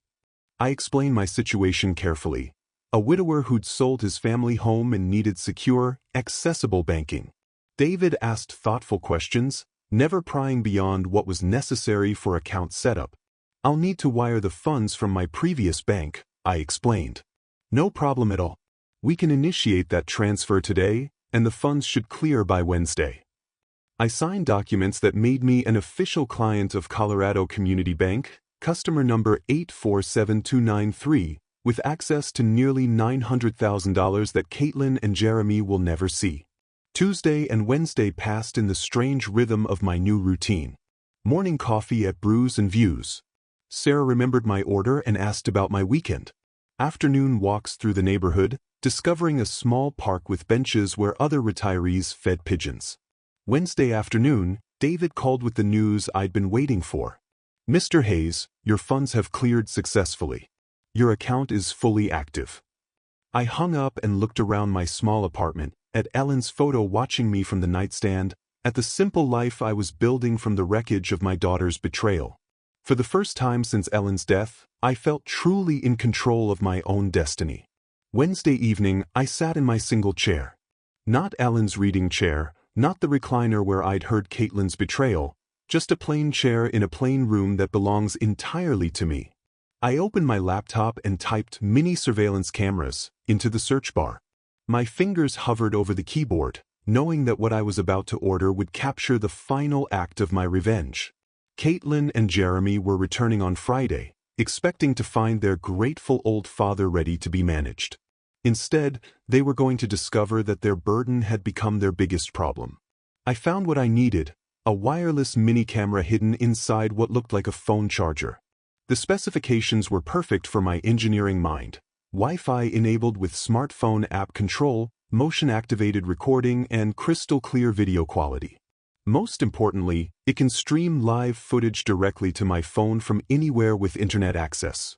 I explained my situation carefully. A widower who'd sold his family home and needed secure, accessible banking. David asked thoughtful questions, never prying beyond what was necessary for account setup. I'll need to wire the funds from my previous bank, I explained. No problem at all. We can initiate that transfer today, and the funds should clear by Wednesday. I signed documents that made me an official client of Colorado Community Bank, customer number 847293, with access to nearly $900,000 that Caitlin and Jeremy will never see. Tuesday and Wednesday passed in the strange rhythm of my new routine. Morning coffee at Brews and Views. Sarah remembered my order and asked about my weekend. Afternoon walks through the neighborhood, discovering a small park with benches where other retirees fed pigeons. Wednesday afternoon, David called with the news I'd been waiting for. Mr. Hayes, your funds have cleared successfully. Your account is fully active. I hung up and looked around my small apartment, at Ellen's photo watching me from the nightstand, at the simple life I was building from the wreckage of my daughter's betrayal. For the first time since Ellen's death, I felt truly in control of my own destiny. Wednesday evening, I sat in my single chair. Not Ellen's reading chair, not the recliner where I'd heard Caitlin's betrayal, just a plain chair in a plain room that belongs entirely to me. I opened my laptop and typed mini surveillance cameras into the search bar. My fingers hovered over the keyboard, knowing that what I was about to order would capture the final act of my revenge. Caitlin and Jeremy were returning on Friday, expecting to find their grateful old father ready to be managed. Instead, they were going to discover that their burden had become their biggest problem. I found what I needed, a wireless mini camera hidden inside what looked like a phone charger. The specifications were perfect for my engineering mind. Wi-Fi enabled with smartphone app control, motion-activated recording, and crystal-clear video quality. Most importantly, it can stream live footage directly to my phone from anywhere with internet access.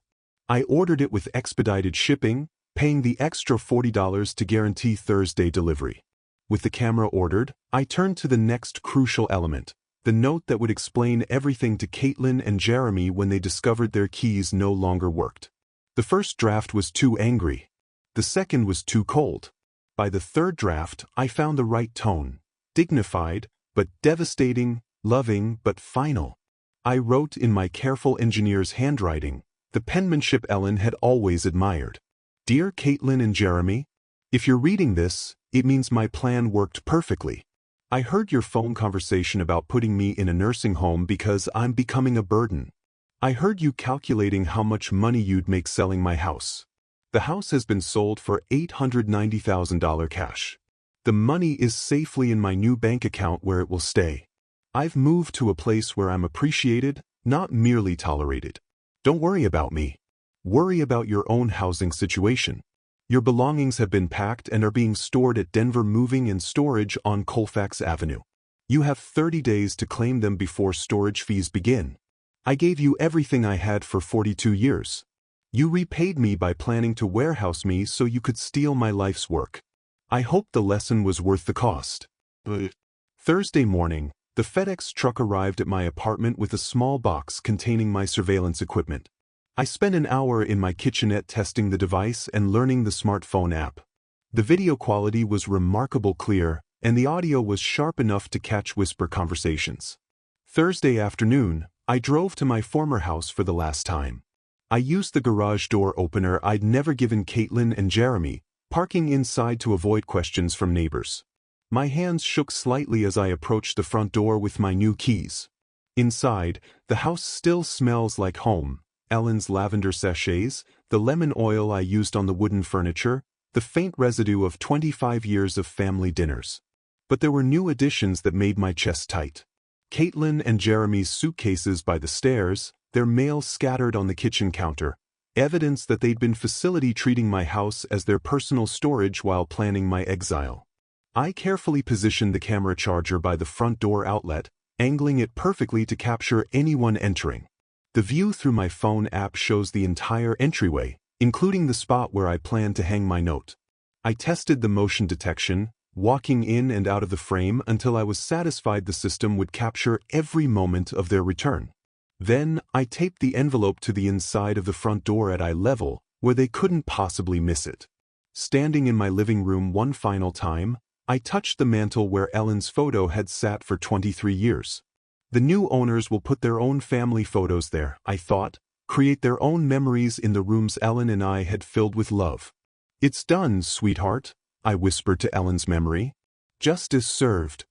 I ordered it with expedited shipping, paying the extra $40 to guarantee Thursday delivery. With the camera ordered, I turned to the next crucial element, the note that would explain everything to Caitlin and Jeremy when they discovered their keys no longer worked. The first draft was too angry. The second was too cold. By the third draft, I found the right tone, dignified, but devastating, loving, but final. I wrote in my careful engineer's handwriting, the penmanship Ellen had always admired. Dear Caitlin and Jeremy, if you're reading this, it means my plan worked perfectly. I heard your phone conversation about putting me in a nursing home because I'm becoming a burden. I heard you calculating how much money you'd make selling my house. The house has been sold for $890,000 cash. The money is safely in my new bank account where it will stay. I've moved to a place where I'm appreciated, not merely tolerated. Don't worry about me. Worry about your own housing situation. Your belongings have been packed and are being stored at Denver Moving and Storage on Colfax Avenue. You have 30 days to claim them before storage fees begin. I gave you everything I had for 42 years. You repaid me by planning to warehouse me so you could steal my life's work. I hope the lesson was worth the cost. Thursday morning, the FedEx truck arrived at my apartment with a small box containing my surveillance equipment. I spent an hour in my kitchenette testing the device and learning the smartphone app. The video quality was remarkably clear, and the audio was sharp enough to catch whisper conversations. Thursday afternoon, I drove to my former house for the last time. I used the garage door opener I'd never given Caitlin and Jeremy, parking inside to avoid questions from neighbors. My hands shook slightly as I approached the front door with my new keys. Inside, the house still smells like home. Ellen's lavender sachets, the lemon oil I used on the wooden furniture, the faint residue of 25 years of family dinners. But there were new additions that made my chest tight. Caitlin and Jeremy's suitcases by the stairs, their mail scattered on the kitchen counter, evidence that they'd been facility treating my house as their personal storage while planning my exile. I carefully positioned the camera charger by the front door outlet, angling it perfectly to capture anyone entering. The view through my phone app shows the entire entryway, including the spot where I planned to hang my note. I tested the motion detection, walking in and out of the frame until I was satisfied the system would capture every moment of their return. Then, I taped the envelope to the inside of the front door at eye level, where they couldn't possibly miss it. Standing in my living room one final time, I touched the mantle where Ellen's photo had sat for 23 years. The new owners will put their own family photos there, I thought, create their own memories in the rooms Ellen and I had filled with love. It's done, sweetheart, I whispered to Ellen's memory. Justice served.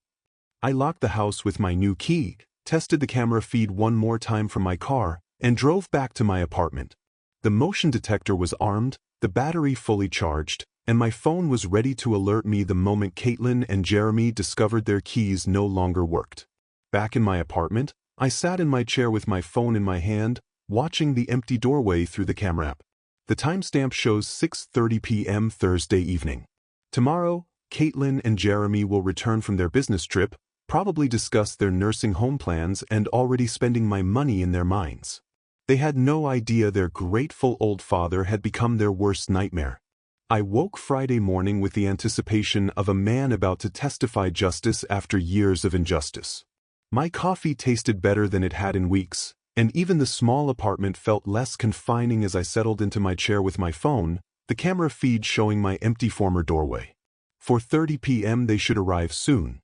I locked the house with my new key, tested the camera feed one more time from my car, and drove back to my apartment. The motion detector was armed, the battery fully charged, and my phone was ready to alert me the moment Caitlin and Jeremy discovered their keys no longer worked. Back in my apartment, I sat in my chair with my phone in my hand, watching the empty doorway through the camera app. The timestamp shows 6:30 p.m. Thursday evening. Tomorrow, Caitlin and Jeremy will return from their business trip, probably discuss their nursing home plans and already spending my money in their minds. They had no idea their grateful old father had become their worst nightmare. I woke Friday morning with the anticipation of a man about to testify justice after years of injustice. My coffee tasted better than it had in weeks, and even the small apartment felt less confining as I settled into my chair with my phone, the camera feed showing my empty former doorway. 4:30 p.m. they should arrive soon.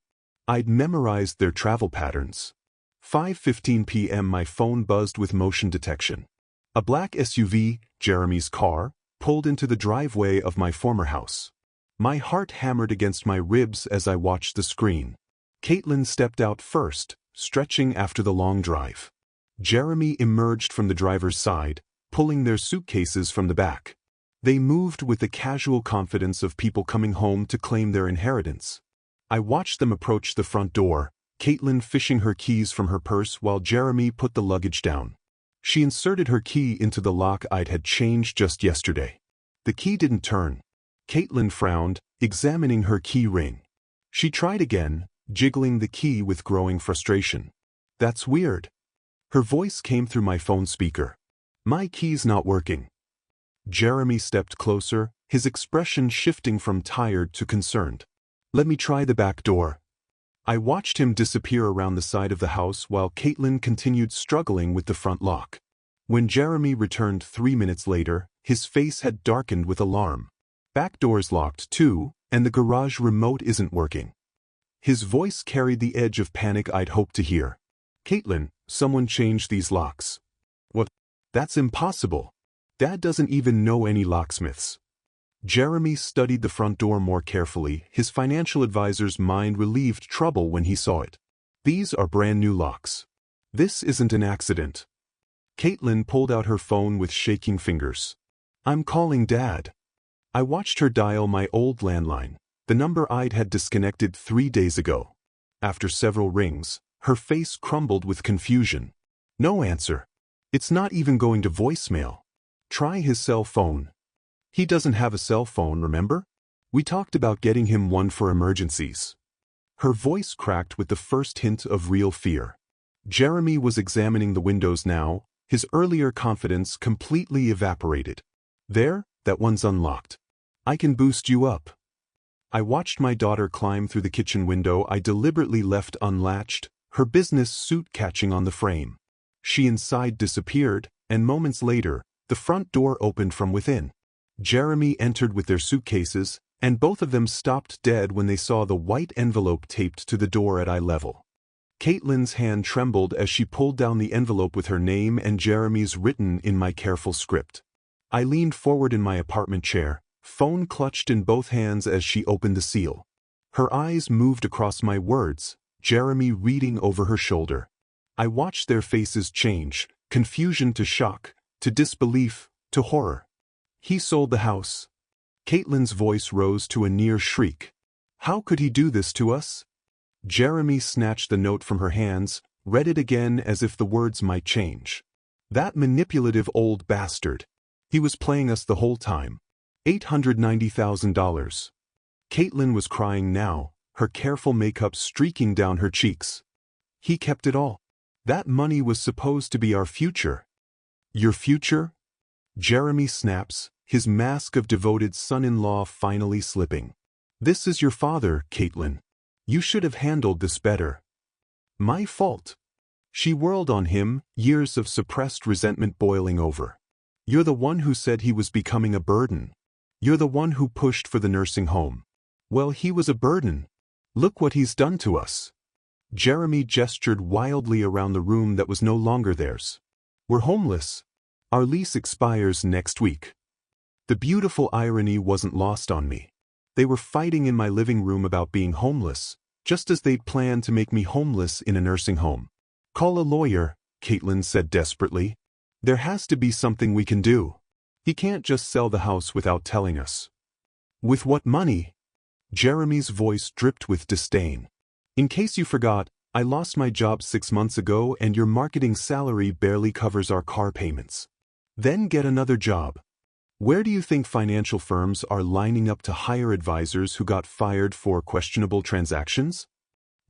I'd memorized their travel patterns. 5:15 p.m. my phone buzzed with motion detection. A black SUV, Jeremy's car, pulled into the driveway of my former house. My heart hammered against my ribs as I watched the screen. Caitlin stepped out first, stretching after the long drive. Jeremy emerged from the driver's side, pulling their suitcases from the back. They moved with the casual confidence of people coming home to claim their inheritance. I watched them approach the front door, Caitlin fishing her keys from her purse while Jeremy put the luggage down. She inserted her key into the lock I'd had changed just yesterday. The key didn't turn. Caitlin frowned, examining her key ring. She tried again, jiggling the key with growing frustration. "That's weird." Her voice came through my phone speaker. "My key's not working." Jeremy stepped closer, his expression shifting from tired to concerned. "Let me try the back door." I watched him disappear around the side of the house while Caitlin continued struggling with the front lock. When Jeremy returned 3 minutes later, his face had darkened with alarm. "Back door's locked too, and the garage remote isn't working." His voice carried the edge of panic I'd hoped to hear. "Caitlin, someone changed these locks." "What? That's impossible. Dad doesn't even know any locksmiths." Jeremy studied the front door more carefully, his financial advisor's mind relieved trouble when he saw it. "These are brand new locks. This isn't an accident." Caitlin pulled out her phone with shaking fingers. "I'm calling Dad." I watched her dial my old landline, the number I'd had disconnected 3 days ago. After several rings, her face crumbled with confusion. No answer. "It's not even going to voicemail." "Try his cell phone." "He doesn't have a cell phone, remember? We talked about getting him one for emergencies." Her voice cracked with the first hint of real fear. Jeremy was examining the windows now, his earlier confidence completely evaporated. "There, that one's unlocked. I can boost you up." I watched my daughter climb through the kitchen window I deliberately left unlatched, her business suit catching on the frame. She inside disappeared, and moments later, the front door opened from within. Jeremy entered with their suitcases, and both of them stopped dead when they saw the white envelope taped to the door at eye level. Caitlin's hand trembled as she pulled down the envelope with her name and Jeremy's written in my careful script. I leaned forward in my apartment chair, phone clutched in both hands as she opened the seal. Her eyes moved across my words, Jeremy reading over her shoulder. I watched their faces change, confusion to shock, to disbelief, to horror. "He sold the house." Caitlin's voice rose to a near shriek. "How could he do this to us?" Jeremy snatched the note from her hands, read it again as if the words might change. "That manipulative old bastard. He was playing us the whole time. $890,000. Caitlin was crying now, her careful makeup streaking down her cheeks. "He kept it all. That money was supposed to be our future." "Your future?" Jeremy snaps, his mask of devoted son-in-law finally slipping. "This is your father, Caitlin. You should have handled this better." "My fault." She whirled on him, years of suppressed resentment boiling over. "You're the one who said he was becoming a burden. You're the one who pushed for the nursing home. Well, he was a burden. Look what he's done to us." Jeremy gestured wildly around the room that was no longer theirs. "We're homeless. Our lease expires next week." The beautiful irony wasn't lost on me. They were fighting in my living room about being homeless, just as they'd planned to make me homeless in a nursing home. "Call a lawyer," Caitlin said desperately. "There has to be something we can do. He can't just sell the house without telling us." "With what money?" Jeremy's voice dripped with disdain. "In case you forgot, I lost my job 6 months ago and your marketing salary barely covers our car payments. Then get another job. Where do you think financial firms are lining up to hire advisors who got fired for questionable transactions?"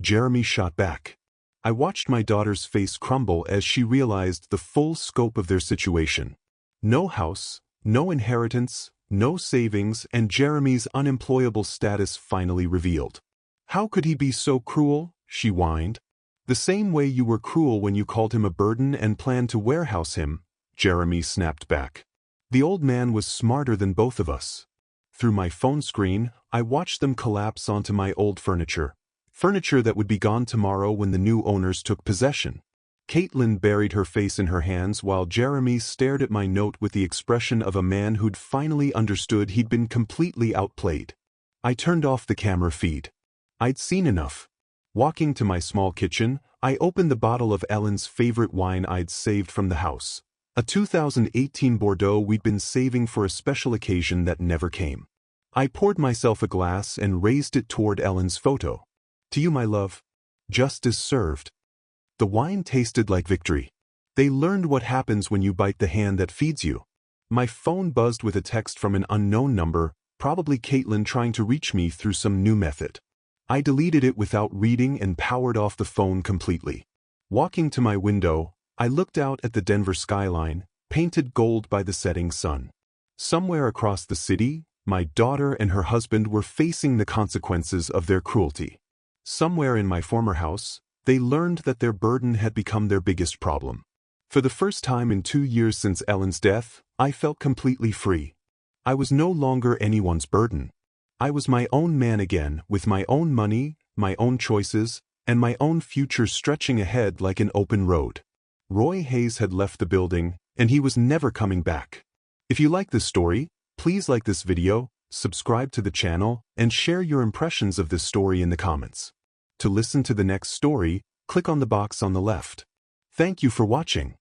Jeremy shot back. I watched my daughter's face crumble as she realized the full scope of their situation. No house, no inheritance, no savings, and Jeremy's unemployable status finally revealed. "How could he be so cruel?" she whined. "The same way you were cruel when you called him a burden and planned to warehouse him," Jeremy snapped back. "The old man was smarter than both of us." Through my phone screen, I watched them collapse onto my old furniture. Furniture that would be gone tomorrow when the new owners took possession. Caitlin buried her face in her hands while Jeremy stared at my note with the expression of a man who'd finally understood he'd been completely outplayed. I turned off the camera feed. I'd seen enough. Walking to my small kitchen, I opened the bottle of Ellen's favorite wine I'd saved from the house. A 2018 Bordeaux we'd been saving for a special occasion that never came. I poured myself a glass and raised it toward Ellen's photo. To you, my love. Justice served. The wine tasted like victory. They learned what happens when you bite the hand that feeds you. My phone buzzed with a text from an unknown number, probably Caitlin trying to reach me through some new method. I deleted it without reading and powered off the phone completely. Walking to my window, I looked out at the Denver skyline, painted gold by the setting sun. Somewhere across the city, my daughter and her husband were facing the consequences of their cruelty. Somewhere in my former house, they learned that their burden had become their biggest problem. For the first time in 2 years since Ellen's death, I felt completely free. I was no longer anyone's burden. I was my own man again, with my own money, my own choices, and my own future stretching ahead like an open road. Roy Hayes had left the building, and he was never coming back. If you like this story, please like this video, subscribe to the channel, and share your impressions of this story in the comments. To listen to the next story, click on the box on the left. Thank you for watching.